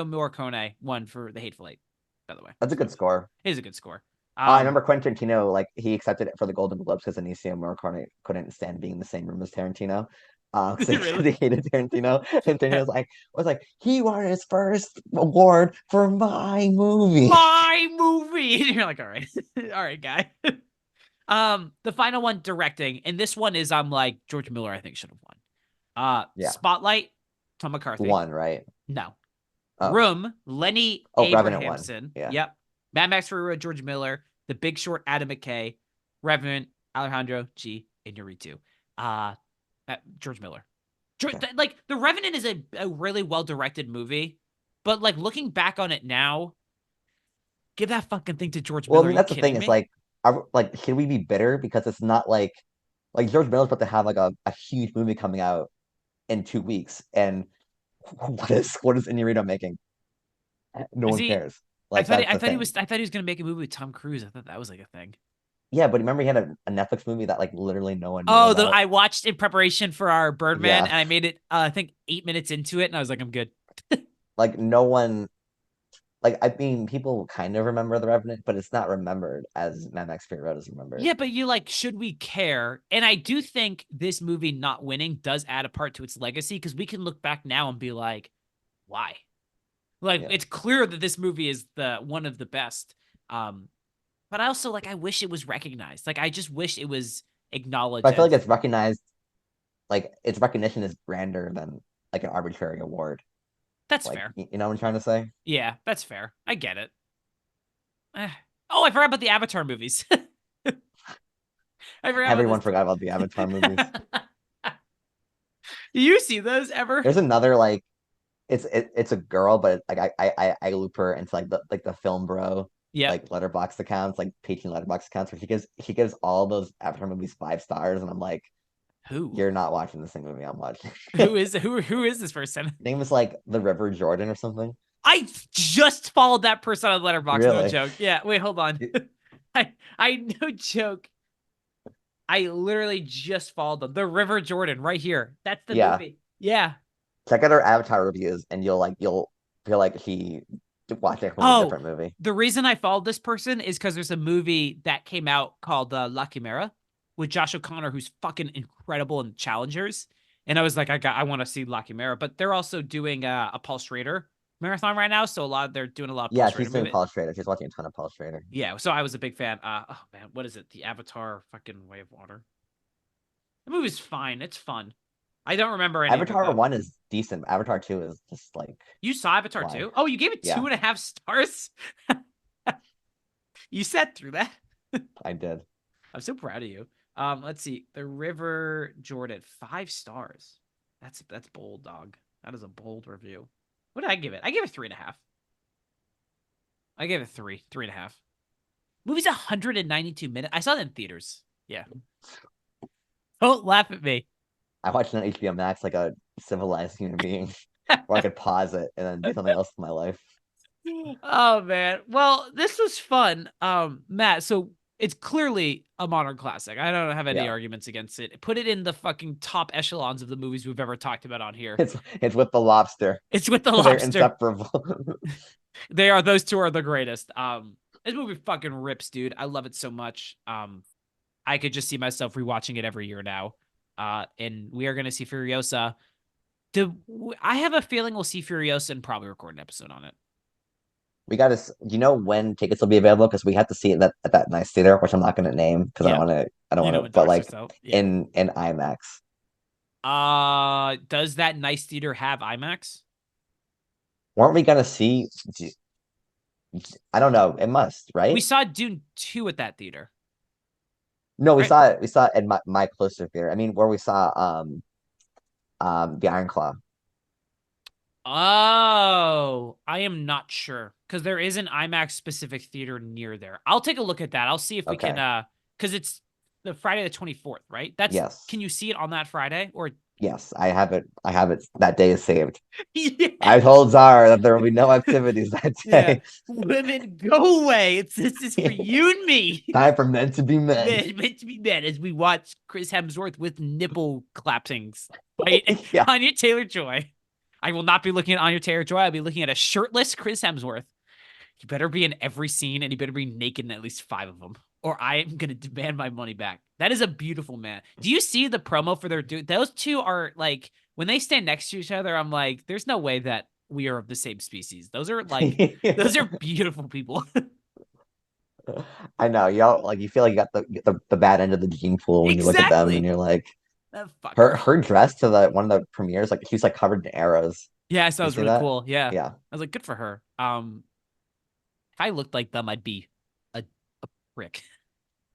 Morricone won for The Hateful Eight, by the way. That's a good score. It is a good score. I remember Quentin Tarantino, like he accepted it for the Golden Globes because Ennio Morricone couldn't stand being in the same room as Tarantino. So Really? he hated Tarantino, and Tarantino was like, he won his first award for my movie. My movie. And you're like, all right, all right, guy. The final one, directing, and this one is like George Miller. I think should have won. Yeah. Spotlight, Tom McCarthy. One, right? No. Oh. Room, Lenny Revenant won. Abrahamson. Yeah. Yep. Mad Max Fury Road, George Miller. The Big Short, Adam McKay. Revenant, Alejandro G. Iñárritu. George Miller. Okay. Like, The Revenant is a really well-directed movie, but, like, looking back on it now, give that fucking thing to George Miller. Well, I mean, that's the thing. It's like, should we be bitter because it's not like George Miller's about to have like a huge movie coming out in 2 weeks, and what is Iñárritu making? No one cares. Like I that's thought he the thing. was gonna make a movie with Tom Cruise. I thought that was like a thing. Yeah, but remember he had a Netflix movie that like literally no one knew Oh, about. I watched in preparation for our Birdman, Yeah. and I made it. I think 8 minutes into it, and I was like, I'm good. Like no one, like I mean, people kind of remember The Revenant, but it's not remembered as Mad Max Fury Road is remembered. Yeah, but you like, should we care? And I do think this movie not winning does add a part to its legacy because we can look back now and be like, why? Like Yeah. it's clear that this movie is the one of the best. But I also like I wish it was recognized. Like I just wish it was acknowledged. But I feel like it's recognized, like its recognition is grander than like an arbitrary award. That's Like, fair. you know what I'm trying to say? Yeah, that's fair. I get it. Oh, I forgot about the Avatar movies. Everyone forgot about the Avatar movies. Do you see those ever? There's another like, it's a girl, but like I loop her into like the film bro. Yeah. Like Letterboxd accounts, like Patreon Letterboxd accounts, where she gives all those Avatar movies 5 stars, and I'm like, who? You're not watching the same movie I'm watching. Who is this person? Name is like the River Jordan or something. I just followed that person on Letterboxd. Really? No joke. Yeah. Wait, hold on. I no joke. I literally just followed them. The River Jordan right here. That's the movie. Yeah. Check out her Avatar reviews, and you'll feel like she watched it from a different movie. The reason I followed this person is because there's a movie that came out called La Chimera with Josh O'Connor, who's fucking incredible in Challengers. And I was like, I want to see La Chimera, but they're also doing a Paul Schrader marathon right now. So they're doing a lot of Paul Schrader she's doing movies. Paul Schrader. She's watching a ton of Paul Schrader. Yeah, so I was a big fan. Oh man, what is it? The Avatar fucking Way of Water. The movie's fine. It's fun. I don't remember any Avatar of it, 1 is decent. Avatar 2 is just like... You saw Avatar 2? Oh, you gave it 2.5 stars? You sat through that. I did. I'm so proud of you. Let's see. The River Jordan, 5 stars. That's bold, dog. That is a bold review. What did I give it? I gave it 3.5. I gave it 3.5. Movie's 192 minutes. I saw it in theaters. Yeah. Don't laugh at me. I watched it on HBO Max like a civilized human being, where I could pause it and then do something else in my life. Oh man. Well, this was fun. Matt, so it's clearly a modern classic. I don't have any arguments against it. Put it in the fucking top echelons of the movies we've ever talked about on here. It's with the lobster. It's with the lobster. They're inseparable. Those two are the greatest. This movie fucking rips, dude. I love it so much. I could just see myself rewatching it every year now. And we are gonna see Furiosa. I have a feeling we'll see Furiosa and probably record an episode on it. We got to. Do you know when tickets will be available? Because we have to see it at that nice theater, which I'm not going to name because I don't want to. But like in IMAX. Does that nice theater have IMAX? Weren't we gonna see? I don't know. It must, right? We saw Dune 2 at that theater. No, we saw it. We saw it at my closer theater. I mean, where we saw the Iron Claw. Oh, I am not sure because there is an IMAX specific theater near there. I'll take a look at that. I'll see if we can because it's the Friday the 24th, right? Yes. Can you see it on that Friday or Yes, I have it. I have it. That day is saved. Yeah. I told Zara that there will be no activities that Yeah. day. Women, go away. This is for you and me. Time for men to be men. Meant to be men as we watch Chris Hemsworth with nipple clappings. Right? Yeah. Anya Taylor-Joy. I will not be looking at Anya Taylor-Joy. I'll be looking at a shirtless Chris Hemsworth. You better be in every scene and you better be naked in at least 5 of them, or I am going to demand my money back. That is a beautiful man. Do you see the promo for their dude? Those two are like, when they stand next to each other, I'm like, there's no way that we are of the same species. Those are like, those are beautiful people. I know, y'all like you feel like you got the bad end of the gene pool when you look at them and Exactly. you're like That fucker. her dress to the one of the premieres, like she's like covered in arrows. Yeah, so it You was see really that? cool. Yeah. Yeah. I was like, good for her. If I looked like them, I'd be a prick.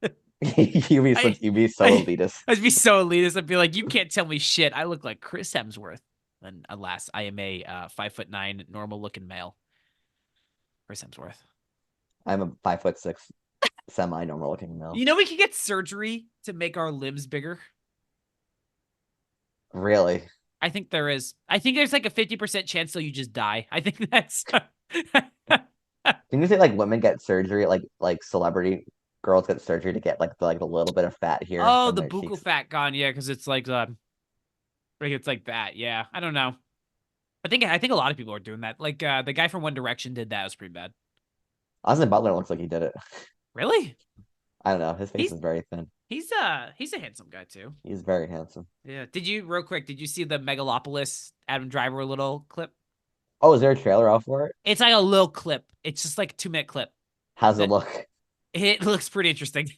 I, You'd be so I, elitist. I'd be so elitist. I'd be like, you can't tell me shit. I look like Chris Hemsworth. And alas, I am a 5'9", normal looking male. Chris Hemsworth. I'm a 5'6" semi-normal looking male. You know, we could get surgery to make our limbs bigger. Really? I think there is. I think there's like a 50% chance till you just die. I think that's. Can you say like women get surgery, like celebrity girls get surgery to get like the little bit of fat here Oh, from the their buccal cheeks? fat gone. Yeah, because it's like it's like that. Yeah, I don't know. I think a lot of people are doing that. Like the guy from One Direction did that. It was pretty bad. Austin Butler looks like he did it. Really? I don't know. His face He's is very thin. he's a handsome guy too. He's very handsome. Yeah. Real quick, did you see the Megalopolis Adam Driver little clip? Oh, is there a trailer out for it? It's like a little clip. It's just like a 2-minute clip. How's it That look? it looks pretty interesting.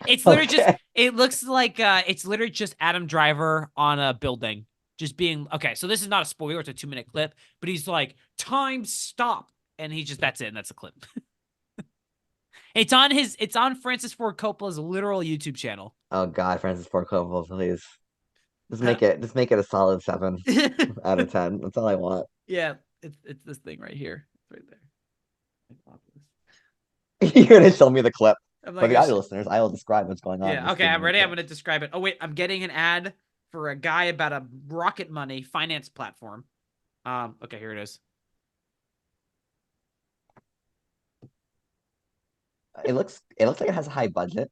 It's literally just Okay. it looks like it's literally just Adam Driver on a building. Just being okay, so this is not a spoiler, it's a 2-minute clip, but he's like, time stop. And he just that's it, and that's a clip. It's on Francis Ford Coppola's literal YouTube channel. Oh God, Francis Ford Coppola, please. Just make it a solid 7 out of 10. That's all I want. Yeah, it's this thing right here. It's right there. You're gonna show me the clip. I'm For like, the audio listeners, I will describe what's going on. yeah, okay, I'm ready. I'm gonna describe it. Oh wait, I'm getting an ad for a guy about a Rocket Money finance platform. Okay, here it is. It looks like it has a high budget.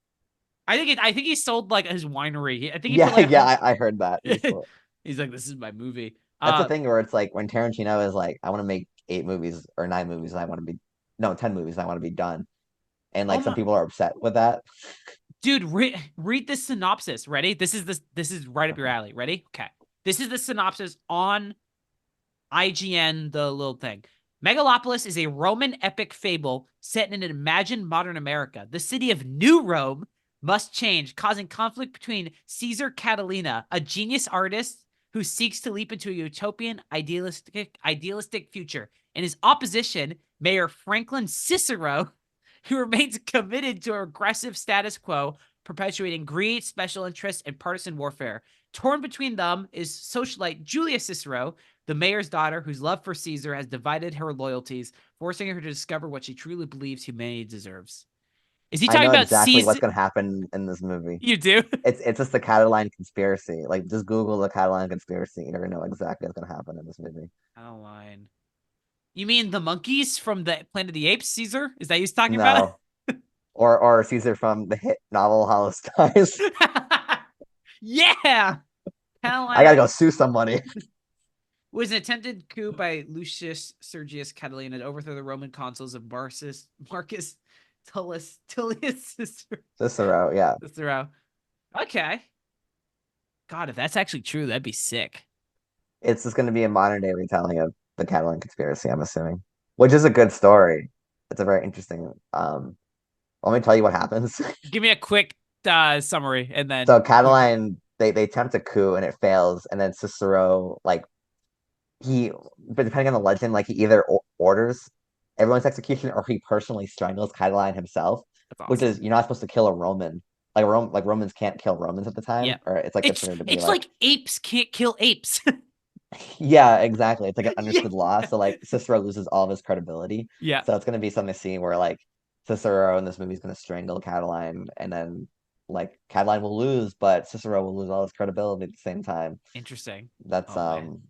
I think he sold like his winery. I think he Yeah, put like yeah, I heard that. he's like, this is my movie. That's the thing where it's like when Tarantino is like, I want to make 8 movies or 9 movies, and I want to be 10 movies, and I want to be done. And like some people are upset with that. Dude, read this synopsis. Ready? This is right up your alley. Ready? Okay. This is the synopsis on IGN, the little thing. Megalopolis is a Roman epic fable set in an imagined modern America. The city of New Rome must change, causing conflict between Caesar Catalina, a genius artist who seeks to leap into a utopian, idealistic future, and his opposition, Mayor Franklin Cicero, who remains committed to a regressive status quo, perpetuating greed, special interests, and partisan warfare. Torn between them is socialite Julia Cicero, the mayor's daughter, whose love for Caesar has divided her loyalties, forcing her to discover what she truly believes humanity deserves. Is he I talking know about exactly Caesar? what's gonna happen in this movie. You do? It's just the Catalan conspiracy. Like just Google the Catalan conspiracy. You're gonna know exactly what's gonna happen in this movie. Catalan. You mean the monkeys from the Planet of the Apes, Caesar? Is that he's talking about? No. Or Caesar from the hit novel Hollow Skies. Yeah. Catalan. I gotta go sue somebody. Was an attempted coup by Lucius Sergius Catalina to overthrow the Roman consuls of Marcus Tullius Cicero, yeah. Cicero. Okay. God, if that's actually true, that'd be sick. It's just gonna be a modern day retelling of the Catalan conspiracy, I'm assuming. Which is a good story. It's a very interesting let me tell you what happens. Give me a quick summary and then So Catalan they attempt a coup and it fails, and then Cicero but depending on the legend, like he either orders everyone's execution or he personally strangles Catalan himself, that's awesome. which is you're not supposed to kill a Roman. Like Romans can't kill Romans at the time, Yeah. or it's like considered to be it's like apes can't kill apes. yeah, exactly. It's like an Yeah. understood law. So like Cicero loses all of his credibility. Yeah. So it's gonna be something to see where like Cicero in this movie is gonna strangle Catalan, and then like Caroline will lose, but Cicero will lose all his credibility at the same time. Interesting. That's Oh, man.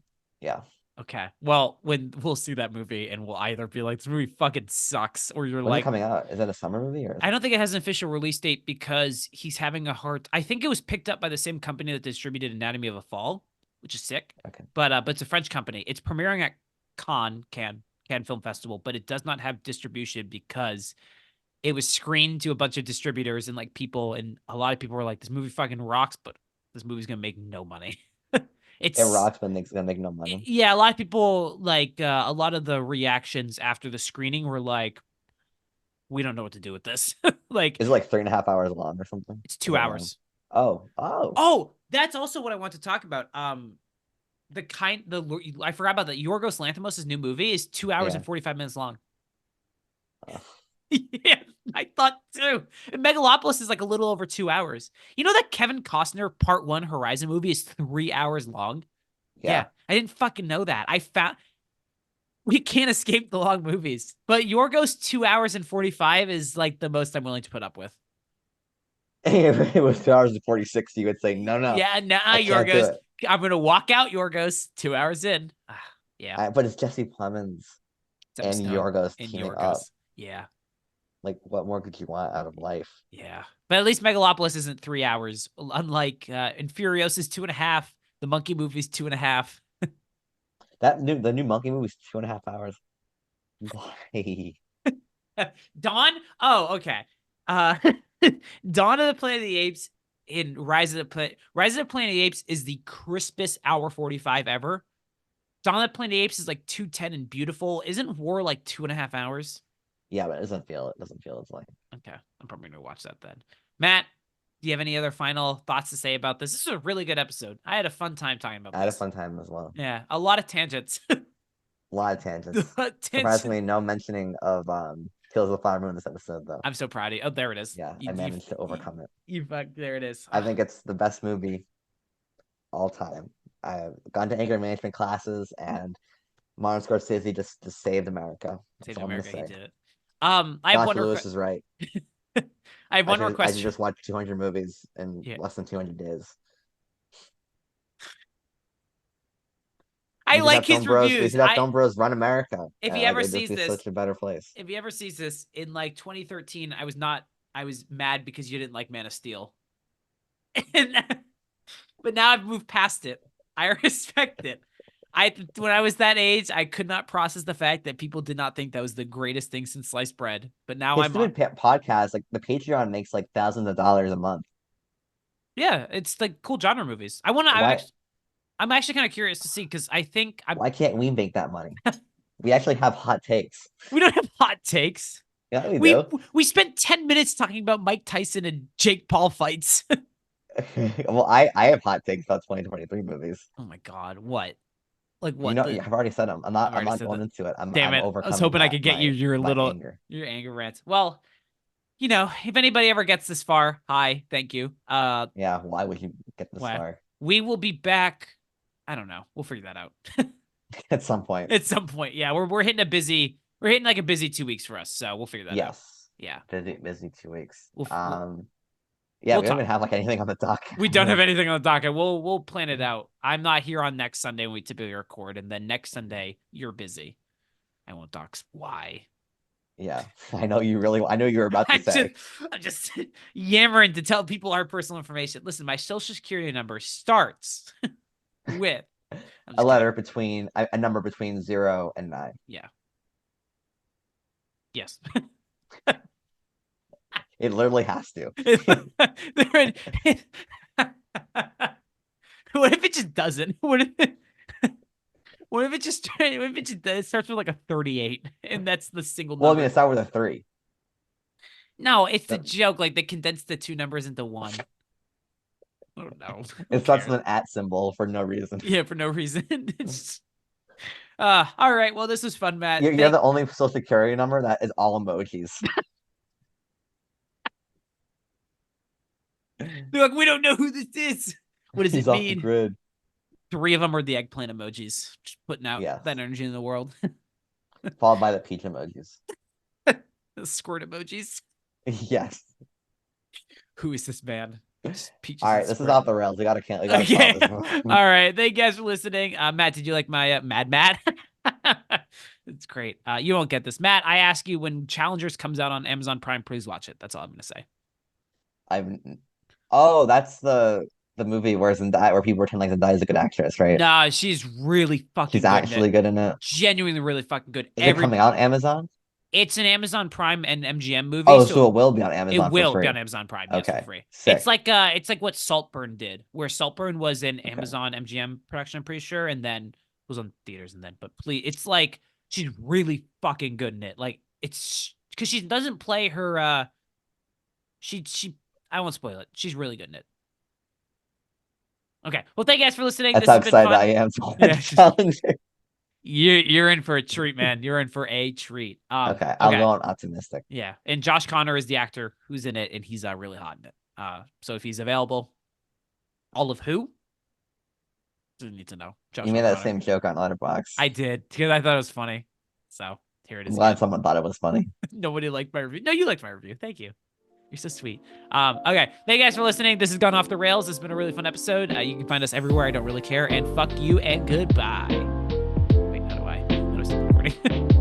yeah. Okay. Well, when we'll see that movie and we'll either be like, this movie fucking sucks, or you're When's it like, coming out? Is it a summer movie or? I don't think it has an official release date because he's having a hard. I think it was picked up by the same company that distributed Anatomy of a Fall, which is sick. Okay. But it's a French company. It's premiering at Cannes Film Festival, but it does not have distribution because it was screened to a bunch of distributors and like people, and a lot of people were like, "This movie fucking rocks," but this movie's gonna make no money. It It's rocks, but it's gonna make no money. yeah, a lot of people like a lot of the reactions after the screening were like, we don't know what to do with this. Like, Is it like 3.5 hours long or something? it's Is 2 it long? hours. Oh. Oh, that's also what I want to talk about. I forgot about that. Yorgos Lanthimos' new movie is 2 hours Yeah. and 45 minutes long. Ugh. Yeah, I thought too. And Megalopolis is like a little over 2 hours. You know that Kevin Costner Part 1 Horizon movie is 3 hours long? Yeah, I didn't fucking know that. I found we can't escape the long movies. But Yorgos 2 hours and 45 is like the most I'm willing to put up with. If it was 2 hours and 46, you would say no. Yeah, nah, I can't do Yorgos. it. I'm gonna walk out Yorgos 2 hours in. Yeah. But it's Jesse Plemons Emma and Stone Yorgos and teaming up. Yorgos. Yeah. Like, what more could you want out of life? Yeah. But at least Megalopolis isn't 3 hours. Unlike Infurious is 2.5. The Monkey movie's 2.5. The new Monkey movie is 2.5 hours. Why? Dawn? Oh, okay. Dawn of the Planet of the Apes in Rise of the Planet of the Apes is the crispest hour 45 ever. Dawn of the Planet of the Apes is like 2:10 and beautiful. Isn't War like 2.5 hours? Yeah, but it doesn't feel it's like. Okay, I'm probably gonna watch that then. Matt, do you have any other final thoughts to say about this? This is a really good episode. I had a fun time talking about I had a this. fun time as well. Yeah, a lot of tangents. A lot of tangents. Surprisingly, no mentioning of Tales of the Flower Moon this episode though. I'm so proud of you. Oh, there it is. Yeah, I managed to overcome it. There it is. I think it's the best movie all time. I've gone to anger management classes, and Martin Scorsese just saved America. That's Saved all I'm America. gonna He say. did it. I have Josh one. Lewis is right. I have one more I question. just watched 200 movies in Yeah. less than 200 days. I like his reviews. We should have Film Bros run America. If he ever it'd sees be this, such a better place. if he ever sees this in like 2013, I was mad because you didn't like Man of Steel. But now I've moved past it. I respect it. When I was that age, I could not process the fact that people did not think that was the greatest thing since sliced bread. But now His podcast, like the Patreon, makes like thousands of dollars a month. Yeah, it's like cool genre movies. I'm actually kind of curious to see because I think why can't we make that money? We actually have hot takes. We don't have hot takes. Yeah, we do. We spent 10 minutes talking about Mike Tyson and Jake Paul fights. Well, I have hot takes about 2023 movies. Oh my god, what? Like what? I've already said them. I'm not going into it. Damn it! I was hoping I could get your anger rants. Well, if anybody ever gets this far, hi, thank you. Yeah, why would you get this far? We will be back. I don't know. We'll figure that out. At some point. Yeah. We're hitting like a busy 2 weeks for us, so we'll figure that out. Yes. Yeah. Busy 2 weeks. We don't even have like anything on the docket. We don't have anything on the docket. We'll plan it out. I'm not here on next Sunday when we typically record, and then next Sunday you're busy. I won't dox why. Yeah, I know you were about to say. I'm just yammering to tell people our personal information. Listen, my social security number starts with a letter between a number between 0 and 9. Yeah. Yes. It literally has to. What if it just doesn't? What if it starts with like a 38 and that's the single number? Well, I mean, it starts with a 3. No, it's the joke. Like they condensed the two numbers into one. Oh no. It starts with an @ symbol for no reason. Yeah, for no reason. All right. Well, this was fun, Matt. You're the only social security number that is all emojis. They're like, we don't know who this is. What does it mean? Off the grid. 3 of them are the eggplant emojis, just putting out that energy in the world. Followed by the peach emojis. The squirt emojis. Yes. Who is this man? Peaches All right, and this is Sprite. off the rails. We gotta cancel. We gotta Okay. stop this. All right. Thank you guys for listening. Matt, did you like my Mad Matt? It's great. You won't get this. Matt, I ask you when Challengers comes out on Amazon Prime, please watch it. That's all I'm going to say. Oh, that's the movie where where people pretend like Zendaya is a good actress, right? Nah, she's really fucking She's good actually in it. good in it. Genuinely really fucking good. Is it coming out on Amazon? It's an Amazon Prime and MGM movie. Oh, so it will be on it Amazon for will free. be on Amazon Prime. Yes, Okay, for free. sick. It's like what Saltburn did, where Saltburn was an Amazon MGM production, I'm pretty sure, and then was on theaters and then. But please, it's like she's really fucking good in it. Like it's because she doesn't play her. She I won't spoil it. She's really good in it. Okay. Well, thank you guys for listening. That's This how has been excited fun. I am to Yeah. Challenger. You're in for a treat, man. You're in for a treat. Okay, I'm going optimistic. Yeah, and Josh Connor is the actor who's in it, and he's really hot in it. So if he's available, all of who? Didn't need to know. Josh You made that O'Connor. same joke on Letterboxd. I did because I thought it was funny. So here it I'm is. glad Again. someone thought it was funny. Nobody liked my review. No, you liked my review. Thank you. You're so sweet. Okay. Thank you guys for listening. This has gone off the rails. It's been a really fun episode. You can find us everywhere. I don't really care. And fuck you and goodbye. Wait, how do I stop recording?